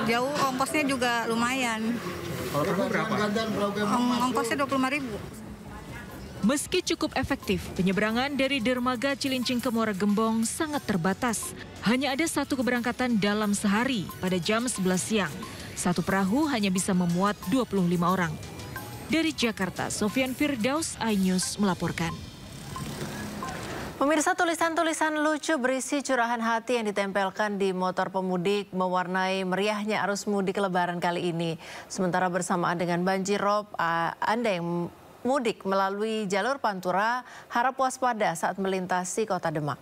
Jauh ongkosnya juga lumayan. Kalau perahu berapa? Ongkosnya Rp25.000. Meski cukup efektif, penyeberangan dari dermaga Cilincing ke Muara Gembong sangat terbatas. Hanya ada 1 keberangkatan dalam sehari pada jam 11 siang. 1 perahu hanya bisa memuat 25 orang. Dari Jakarta, Sofian Firdaus, iNews melaporkan. Pemirsa, tulisan-tulisan lucu berisi curahan hati yang ditempelkan di motor pemudik mewarnai meriahnya arus mudik Lebaran kali ini. Sementara bersamaan dengan banjirop, Anda yang mudik melalui jalur Pantura harap waspada saat melintasi Kota Demak.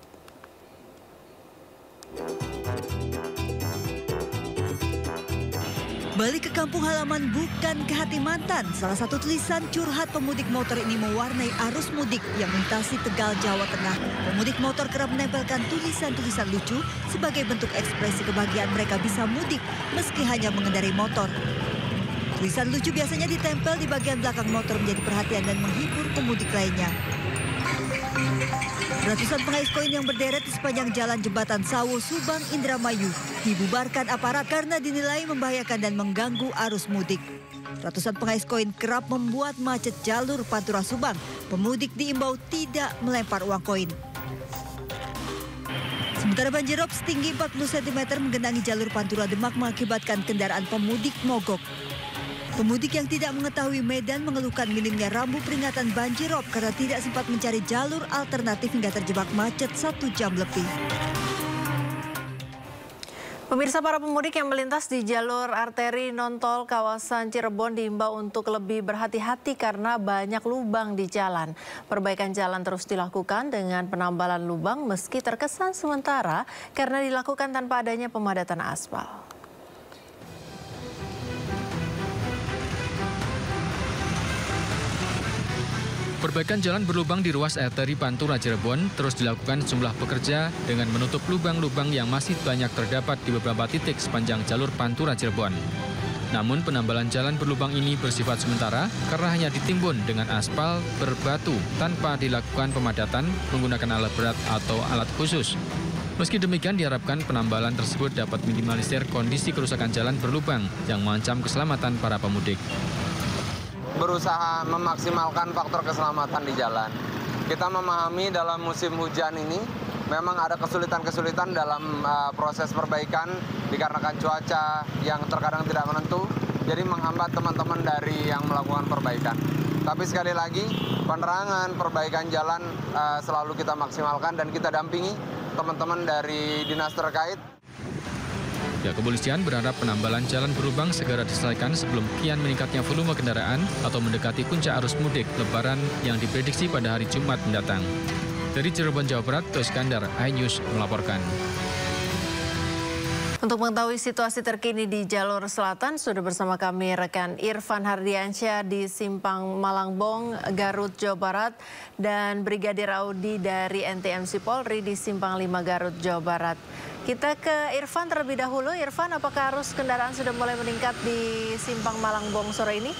Balik ke kampung halaman bukan ke hati mantan. Salah satu tulisan curhat pemudik motor ini mewarnai arus mudik yang melintasi Tegal, Jawa Tengah. Pemudik motor kerap menempelkan tulisan-tulisan lucu sebagai bentuk ekspresi kebahagiaan mereka bisa mudik meski hanya mengendarai motor. Tulisan lucu biasanya ditempel di bagian belakang motor menjadi perhatian dan menghibur pemudik lainnya. Ratusan pengais koin yang berderet di sepanjang jalan jembatan Sawo, Subang, Indramayu dibubarkan aparat karena dinilai membahayakan dan mengganggu arus mudik. Ratusan pengais koin kerap membuat macet jalur Pantura Subang. Pemudik diimbau tidak melempar uang koin. Sementara banjirop setinggi 40 cm menggenangi jalur Pantura Demak mengakibatkan kendaraan pemudik mogok. Pemudik yang tidak mengetahui medan mengeluhkan minimnya rambu peringatan banjirop karena tidak sempat mencari jalur alternatif hingga terjebak macet 1 jam lebih. Pemirsa, para pemudik yang melintas di jalur arteri non-tol kawasan Cirebon diimbau untuk lebih berhati-hati karena banyak lubang di jalan. Perbaikan jalan terus dilakukan dengan penambalan lubang meski terkesan sementara karena dilakukan tanpa adanya pemadatan aspal. Perbaikan jalan berlubang di ruas arteri Pantura Cirebon terus dilakukan sejumlah pekerja dengan menutup lubang-lubang yang masih banyak terdapat di beberapa titik sepanjang jalur Pantura Cirebon. Namun penambalan jalan berlubang ini bersifat sementara karena hanya ditimbun dengan aspal berbatu tanpa dilakukan pemadatan menggunakan alat berat atau alat khusus. Meski demikian diharapkan penambalan tersebut dapat minimalisir kondisi kerusakan jalan berlubang yang mengancam keselamatan para pemudik. Berusaha memaksimalkan faktor keselamatan di jalan. Kita memahami dalam musim hujan ini memang ada kesulitan-kesulitan dalam proses perbaikan dikarenakan cuaca yang terkadang tidak menentu, jadi menghambat teman-teman dari yang melakukan perbaikan. Tapi sekali lagi, penerangan perbaikan jalan selalu kita maksimalkan dan kita dampingi teman-teman dari dinas terkait. Pihak kepolisian berharap penambalan jalan berlubang segera diselesaikan sebelum kian meningkatnya volume kendaraan atau mendekati puncak arus mudik Lebaran yang diprediksi pada hari Jumat mendatang. Dari Cirebon, Jawa Barat, Toskandar, iNews melaporkan. Untuk mengetahui situasi terkini di jalur selatan, sudah bersama kami rekan Irfan Hardiansyah di Simpang Malangbong, Garut, Jawa Barat, dan Brigadir Audi dari NTMC Polri di Simpang 5, Garut, Jawa Barat. Kita ke Irfan terlebih dahulu. Irfan, apakah arus kendaraan sudah mulai meningkat di Simpang Malangbong sore ini?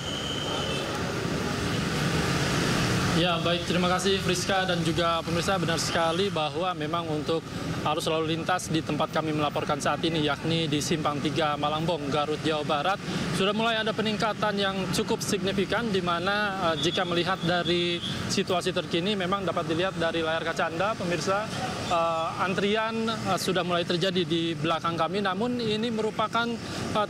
Ya, baik, terima kasih Friska dan juga pemirsa. Benar sekali bahwa memang untuk arus lalu lintas di tempat kami melaporkan saat ini, yakni di Simpang 3 Malangbong, Garut, Jawa Barat, sudah mulai ada peningkatan yang cukup signifikan, di mana jika melihat dari situasi terkini memang dapat dilihat dari layar kaca Anda, pemirsa, antrian sudah mulai terjadi di belakang kami, namun ini merupakan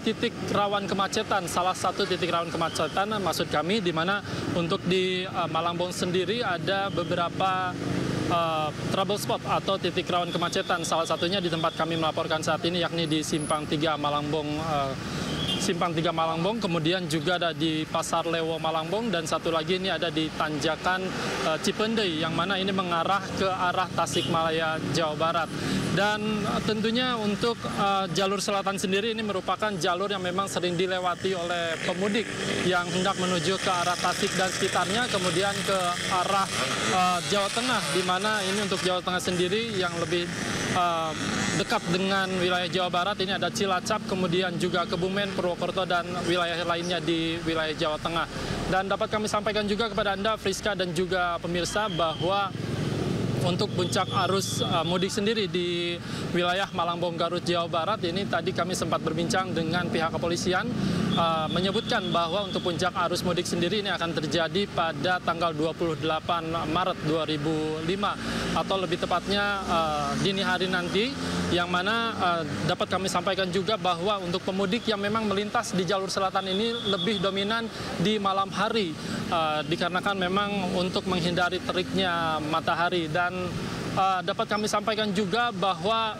titik rawan kemacetan, salah satu titik rawan kemacetan maksud kami, di mana untuk di Malangbong sendiri ada beberapa trouble spot atau titik rawan kemacetan. Salah satunya di tempat kami melaporkan saat ini, yakni di Simpang 3 Malangbong, kemudian juga ada di Pasar Lewo Malangbong, dan satu lagi ini ada di Tanjakan Cipendei, yang mana ini mengarah ke arah Tasikmalaya, Jawa Barat. Dan tentunya untuk jalur selatan sendiri ini merupakan jalur yang memang sering dilewati oleh pemudik yang hendak menuju ke arah Tasik dan sekitarnya, kemudian ke arah Jawa Tengah, di mana ini untuk Jawa Tengah sendiri yang lebih dekat dengan wilayah Jawa Barat ini ada Cilacap, kemudian juga Kebumen, Purwokerto, dan wilayah lainnya di wilayah Jawa Tengah. Dan dapat kami sampaikan juga kepada Anda, Friska dan juga pemirsa, bahwa untuk puncak arus mudik sendiri di wilayah Malangbong, Garut, Jawa Barat ini tadi kami sempat berbincang dengan pihak kepolisian, menyebutkan bahwa untuk puncak arus mudik sendiri ini akan terjadi pada tanggal 28 Maret 2005 atau lebih tepatnya dini hari nanti, yang mana dapat kami sampaikan juga bahwa untuk pemudik yang memang melintas di jalur selatan ini lebih dominan di malam hari, dikarenakan memang untuk menghindari teriknya matahari. Dan dapat kami sampaikan juga bahwa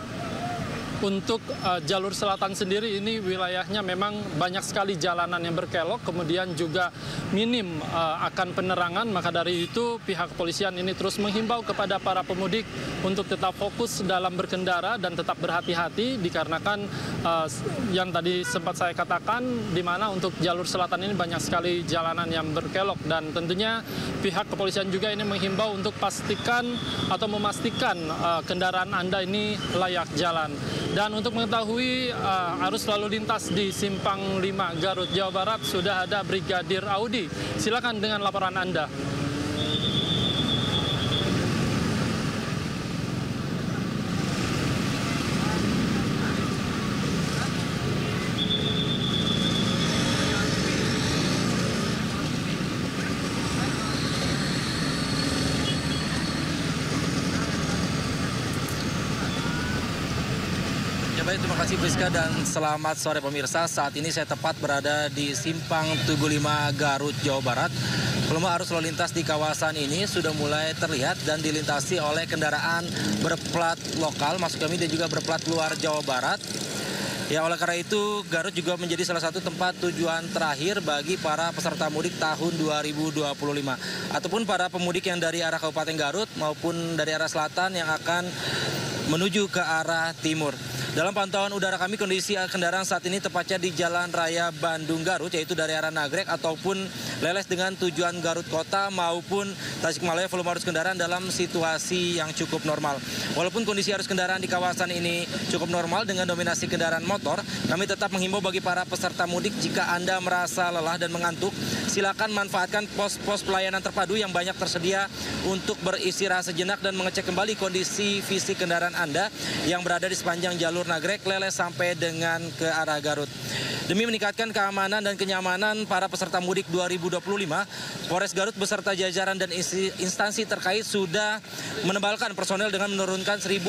untuk jalur selatan sendiri ini wilayahnya memang banyak sekali jalanan yang berkelok, kemudian juga minim akan penerangan. Maka dari itu pihak kepolisian ini terus menghimbau kepada para pemudik untuk tetap fokus dalam berkendara dan tetap berhati-hati dikarenakan yang tadi sempat saya katakan, di mana untuk jalur selatan ini banyak sekali jalanan yang berkelok, dan tentunya pihak kepolisian juga ini menghimbau untuk pastikan atau memastikan kendaraan Anda ini layak jalan. Dan untuk mengetahui arus lalu lintas di Simpang 5 Garut, Jawa Barat, sudah ada Brigadir Audi. Silakan dengan laporan Anda. Baik, terima kasih Priska dan selamat sore pemirsa. Saat ini saya tepat berada di Simpang Tugu 5 Garut, Jawa Barat. Volume arus lalu lintas di kawasan ini sudah mulai terlihat dan dilintasi oleh kendaraan berplat lokal masuk kami dan juga berplat luar Jawa Barat. Ya, oleh karena itu Garut juga menjadi salah satu tempat tujuan terakhir bagi para peserta mudik tahun 2025 ataupun para pemudik yang dari arah Kabupaten Garut maupun dari arah selatan yang akan menuju ke arah timur. Dalam pantauan udara kami, kondisi kendaraan saat ini tepatnya di Jalan Raya Bandung-Garut, yaitu dari arah Nagrek ataupun Leles dengan tujuan Garut Kota maupun Tasikmalaya, volume arus kendaraan dalam situasi yang cukup normal. Walaupun kondisi arus kendaraan di kawasan ini cukup normal dengan dominasi kendaraan motor, kami tetap menghimbau bagi para peserta mudik jika Anda merasa lelah dan mengantuk, silakan manfaatkan pos-pos pelayanan terpadu yang banyak tersedia untuk beristirahat sejenak dan mengecek kembali kondisi fisik kendaraan Anda yang berada di sepanjang jalur Nagrek, Leles sampai dengan ke arah Garut. Demi meningkatkan keamanan dan kenyamanan para peserta mudik 2025, Polres Garut beserta jajaran dan instansi terkait sudah menebalkan personel dengan menurunkan 1.200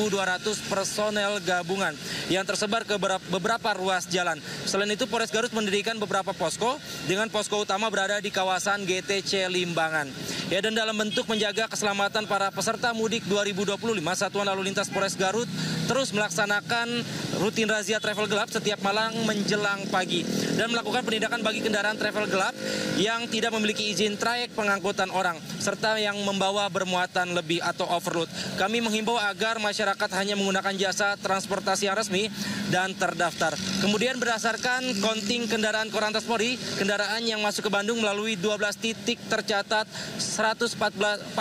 personel gabungan yang tersebar ke beberapa ruas jalan. Selain itu, Polres Garut mendirikan beberapa posko dengan posko utama berada di kawasan GTC Limbangan. Ya, dan dalam bentuk menjaga keselamatan para peserta mudik 2025, Satuan Lalu Lintas Polres Garut terus melaksanakan rutin razia travel gelap setiap malam menjelang pagi dan melakukan penindakan bagi kendaraan travel gelap yang tidak memiliki izin trayek pengangkutan orang serta yang membawa bermuatan lebih atau overload. Kami menghimbau agar masyarakat hanya menggunakan jasa transportasi yang resmi dan terdaftar. Kemudian berdasarkan konting kendaraan Korlantas Polri, kendaraan yang masuk ke Bandung melalui 12 titik tercatat 144.694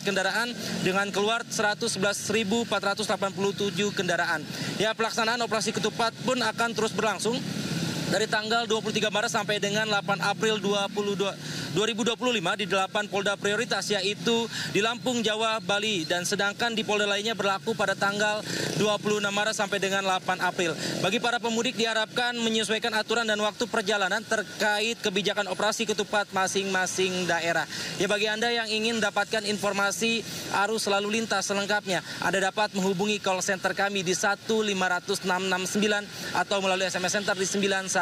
kendaraan dengan keluar 111.487 kendaraan. Ya, pelaksanaan operasi ketupat pun akan terus berlangsung dari tanggal 23 Maret sampai dengan 8 April 2025 di 8 Polda prioritas, yaitu di Lampung, Jawa, Bali, dan sedangkan di Polda lainnya berlaku pada tanggal 26 Maret sampai dengan 8 April. Bagi para pemudik diharapkan menyesuaikan aturan dan waktu perjalanan terkait kebijakan operasi ketupat masing-masing daerah. Ya, bagi Anda yang ingin mendapatkan informasi arus lalu lintas selengkapnya, Anda dapat menghubungi call center kami di 15669 atau melalui SMS Center di 9119.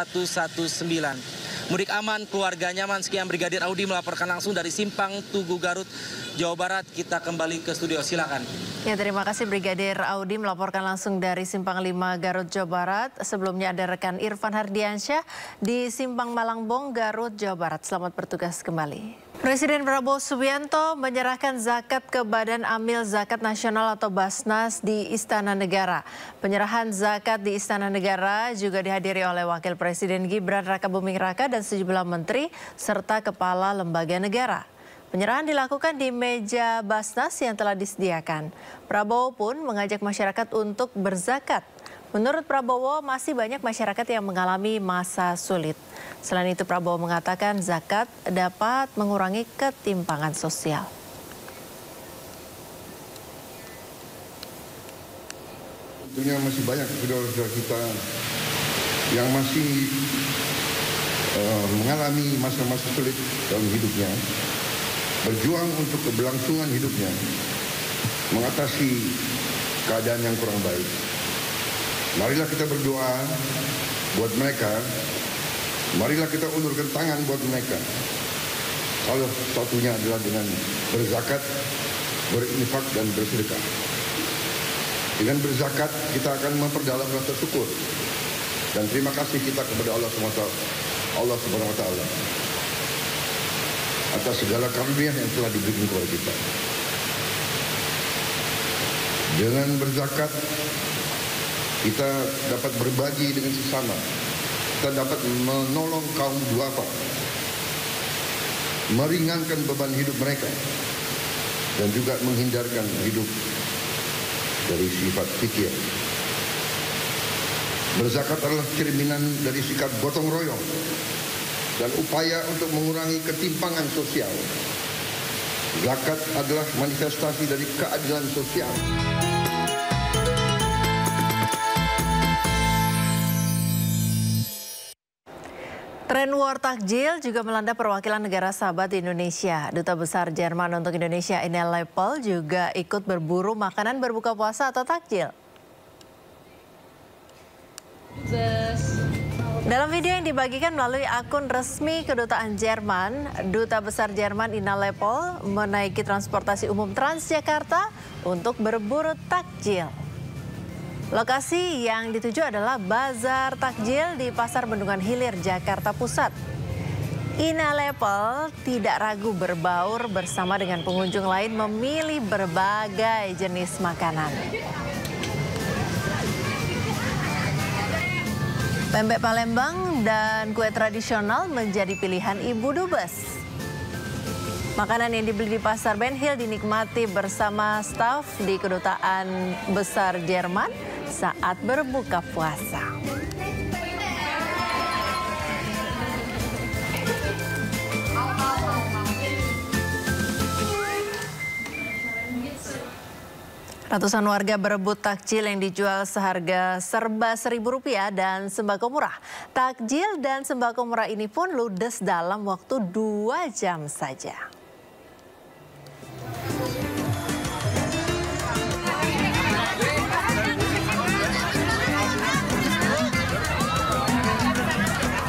Mudik aman, keluarga nyaman. Sekian Brigadir Audi melaporkan langsung dari Simpang Tugu Garut, Jawa Barat. Kita kembali ke studio, silakan. Ya, terima kasih Brigadir Audi melaporkan langsung dari Simpang 5 Garut, Jawa Barat. Sebelumnya ada rekan Irfan Hardiansyah di Simpang Malangbong, Garut, Jawa Barat. Selamat bertugas kembali. Presiden Prabowo Subianto menyerahkan zakat ke Badan Amil Zakat Nasional atau Basnas di Istana Negara. Penyerahan zakat di Istana Negara juga dihadiri oleh Wakil Presiden Gibran Rakabuming Raka dan sejumlah menteri serta kepala lembaga negara. Penyerahan dilakukan di meja Basnas yang telah disediakan. Prabowo pun mengajak masyarakat untuk berzakat. Menurut Prabowo, masih banyak masyarakat yang mengalami masa sulit. Selain itu, Prabowo mengatakan zakat dapat mengurangi ketimpangan sosial. Tentunya masih banyak saudara-saudara kita yang masih mengalami masa-masa sulit dalam hidupnya, berjuang untuk keberlangsungan hidupnya, mengatasi keadaan yang kurang baik. Marilah kita berdoa buat mereka, marilah kita ulurkan tangan buat mereka. Salah satunya adalah dengan berzakat, berinfak dan bersedekah. Dengan berzakat kita akan memperdalam rasa syukur dan terima kasih kita kepada Allah Subhanahu wa taala atas segala karunia yang telah diberikan kepada kita. Dengan berzakat kita dapat berbagi dengan sesama. Kita dapat menolong kaum duafa, meringankan beban hidup mereka, dan juga menghindarkan hidup dari sifat fikir. Berzakat adalah cerminan dari sikap gotong royong dan upaya untuk mengurangi ketimpangan sosial. Zakat adalah manifestasi dari keadilan sosial. Tren war takjil juga melanda perwakilan negara sahabat di Indonesia. Duta Besar Jerman untuk Indonesia Ina Lepel juga ikut berburu makanan berbuka puasa atau takjil. Dalam video yang dibagikan melalui akun resmi Kedutaan Jerman, Duta Besar Jerman Ina Lepel menaiki transportasi umum Transjakarta untuk berburu takjil. Lokasi yang dituju adalah Bazar Takjil di Pasar Bendungan Hilir, Jakarta Pusat. Ina Lepel tidak ragu berbaur bersama dengan pengunjung lain memilih berbagai jenis makanan. Pempek Palembang dan kue tradisional menjadi pilihan ibu dubes. Makanan yang dibeli di Pasar Ben Hill dinikmati bersama staf di Kedutaan Besar Jerman saat berbuka puasa. Ratusan warga berebut takjil yang dijual seharga serba Rp1.000 dan sembako murah. Takjil dan sembako murah ini pun ludes dalam waktu 2 jam saja.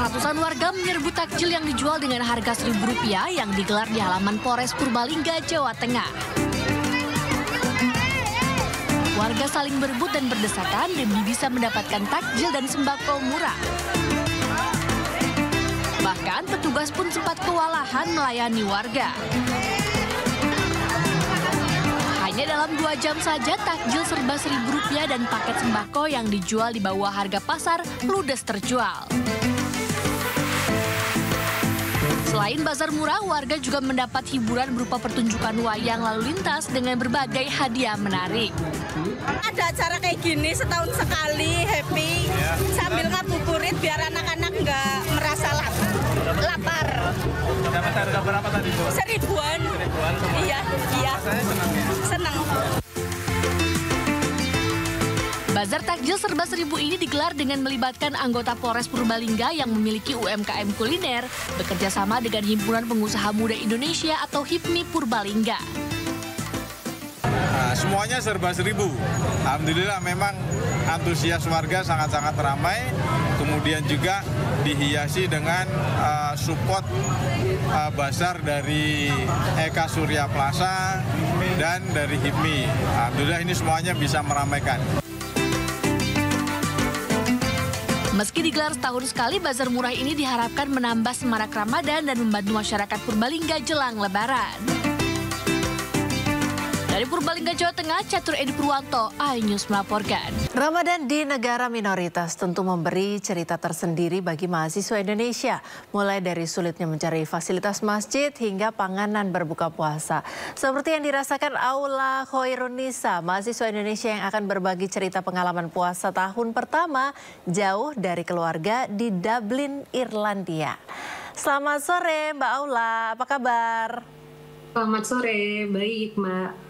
Ratusan warga menyerbu takjil yang dijual dengan harga Rp1.000 yang digelar di halaman Polres Purbalingga, Jawa Tengah. Warga saling berebut dan berdesakan demi bisa mendapatkan takjil dan sembako murah. Bahkan petugas pun sempat kewalahan melayani warga. Hanya dalam 2 jam saja takjil serba Rp1.000 dan paket sembako yang dijual di bawah harga pasar ludes terjual. Selain bazar murah, warga juga mendapat hiburan berupa pertunjukan wayang lalu lintas dengan berbagai hadiah menarik. Ada acara kayak gini setahun sekali, happy, sambil ngabuburit biar anak-anak nggak merasa lapar. Dapat harga berapa tadi, Bu? Seribuan. Iya. Rasanya senang ya? Senang. Bazar takjil serba Rp1.000 ini digelar dengan melibatkan anggota Polres Purbalingga yang memiliki UMKM kuliner bekerja sama dengan Himpunan Pengusaha Muda Indonesia atau HIPMI Purbalingga. Semuanya serba Rp1.000. Alhamdulillah memang antusias warga sangat-sangat ramai. Kemudian juga dihiasi dengan support bazar dari Eka Surya Plaza dan dari HIPMI. Alhamdulillah ini semuanya bisa meramaikan. Meski digelar setahun sekali, bazar murah ini diharapkan menambah semarak Ramadan dan membantu masyarakat Purbalingga jelang Lebaran. Dari Purbalingga, Jawa Tengah, Catur Edi Purwanto, iNews melaporkan. Ramadan di negara minoritas tentu memberi cerita tersendiri bagi mahasiswa Indonesia. Mulai dari sulitnya mencari fasilitas masjid hingga panganan berbuka puasa. Seperti yang dirasakan Aula Khairunisa, mahasiswa Indonesia yang akan berbagi cerita pengalaman puasa tahun pertama jauh dari keluarga di Dublin, Irlandia. Selamat sore Mbak Aula, apa kabar? Selamat sore, baik Mbak.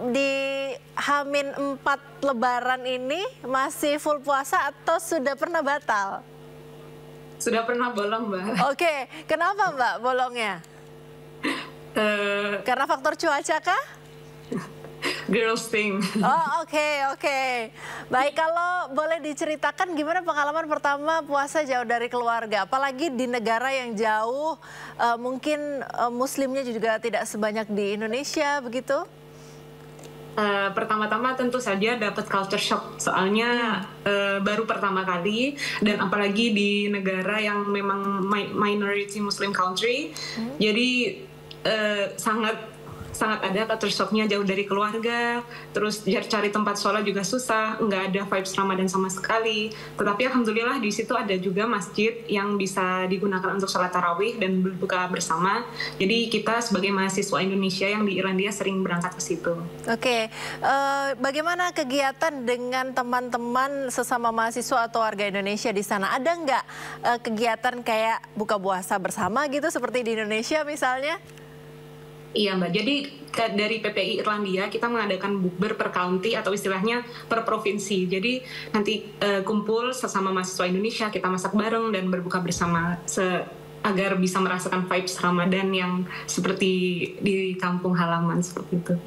Di H-4 Lebaran ini masih full puasa atau sudah pernah batal? Sudah pernah bolong, Mbak. Oke, kenapa Mbak bolongnya? Karena faktor cuaca kah? Girls thing. Oh oke. Baik, kalau boleh diceritakan gimana pengalaman pertama puasa jauh dari keluarga, apalagi di negara yang jauh, mungkin muslimnya juga tidak sebanyak di Indonesia begitu? Pertama-tama tentu saja dapat culture shock, soalnya baru pertama kali, dan apalagi di negara yang memang minority Muslim country, jadi sangat ada culture shocknya, jauh dari keluarga, terus cari tempat sholat juga susah, nggak ada vibes Ramadan sama sekali. Tetapi alhamdulillah di situ ada juga masjid yang bisa digunakan untuk sholat tarawih dan berbuka bersama. Jadi kita sebagai mahasiswa Indonesia yang di Irlandia sering berangkat ke situ. Oke, bagaimana kegiatan dengan teman-teman sesama mahasiswa atau warga Indonesia di sana? Ada nggak kegiatan kayak buka puasa bersama gitu seperti di Indonesia misalnya? Iya Mbak, jadi dari PPI Irlandia kita mengadakan bukber per county atau istilahnya per provinsi. Jadi nanti kumpul sesama mahasiswa Indonesia, kita masak bareng dan berbuka bersama agar bisa merasakan vibes Ramadan yang seperti di kampung halaman seperti itu.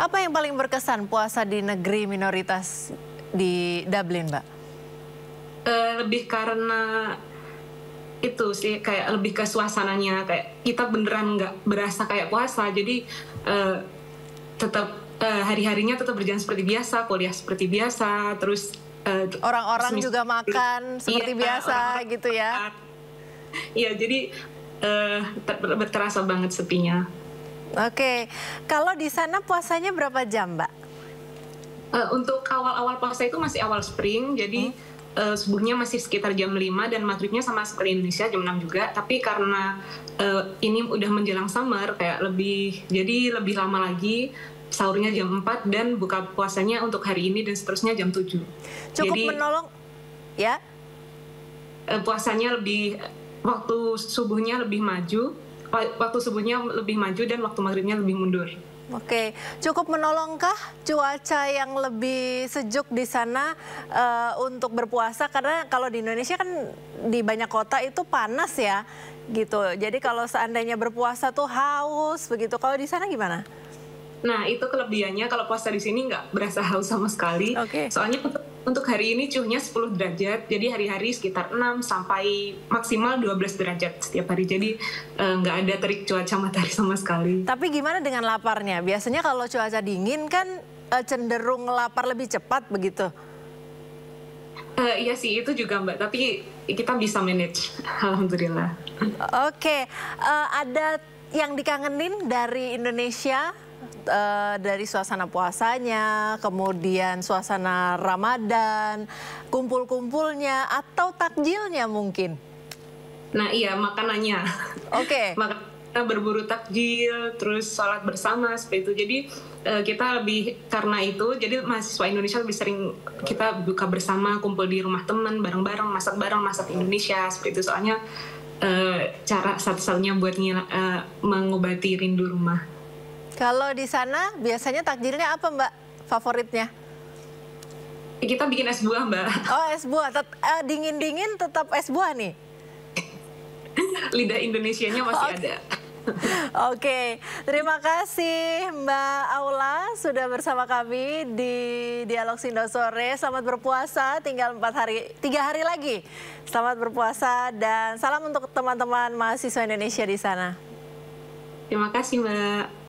Apa yang paling berkesan puasa di negeri minoritas di Dublin, Mbak? Lebih karena itu sih, kayak lebih ke suasananya, kayak kita beneran nggak berasa kayak puasa, jadi tetap hari-harinya tetap berjalan seperti biasa, kuliah seperti biasa, terus orang-orang juga makan seperti biasa gitu ya. Iya, jadi terasa banget sepinya. Oke, kalau di sana puasanya berapa jam, Mbak? Untuk awal-awal puasa itu masih awal spring, jadi subuhnya masih sekitar jam 5 dan maghribnya sama seperti Indonesia jam 6 juga. Tapi karena ini udah menjelang summer, kayak jadi lebih lama lagi, sahurnya jam 4 dan buka puasanya untuk hari ini dan seterusnya jam 7. Cukup jadi, menolong ya? Puasanya waktu subuhnya lebih maju dan waktu maghribnya lebih mundur. Oke, cukup menolongkah cuaca yang lebih sejuk di sana untuk berpuasa? Karena kalau di Indonesia kan di banyak kota itu panas ya, gitu. Jadi kalau seandainya berpuasa tuh haus begitu. Kalau di sana gimana? Nah, itu kelebihannya kalau puasa di sini nggak berasa haus sama sekali. Soalnya untuk hari ini suhunya 10 derajat, jadi hari-hari sekitar 6 sampai maksimal 12 derajat setiap hari. Jadi nggak ada terik cuaca matahari sama sekali. Tapi gimana dengan laparnya? Biasanya kalau cuaca dingin kan cenderung lapar lebih cepat begitu? Iya sih, itu juga Mbak. Tapi kita bisa manage, alhamdulillah. Oke, ada yang dikangenin dari Indonesia? Dari suasana puasanya, kemudian suasana Ramadan, kumpul-kumpulnya, atau takjilnya mungkin? Nah iya, makanannya. Oke. Kita berburu takjil, terus sholat bersama, seperti itu. Jadi kita lebih, karena itu, jadi mahasiswa Indonesia lebih sering kita buka bersama, kumpul di rumah teman, bareng-bareng, masak Indonesia, seperti itu. Soalnya cara satu-satunya buat mengobati rindu rumah. Kalau di sana biasanya takjilnya apa Mbak favoritnya? Kita bikin es buah Mbak. Oh es buah, dingin-dingin tetap es buah nih? Lidah Indonesianya masih ada. Oke, terima kasih Mbak Aula sudah bersama kami di Dialog Sindo Sore. Selamat berpuasa, tinggal 3 hari lagi. Selamat berpuasa dan salam untuk teman-teman mahasiswa Indonesia di sana. Terima kasih Mbak.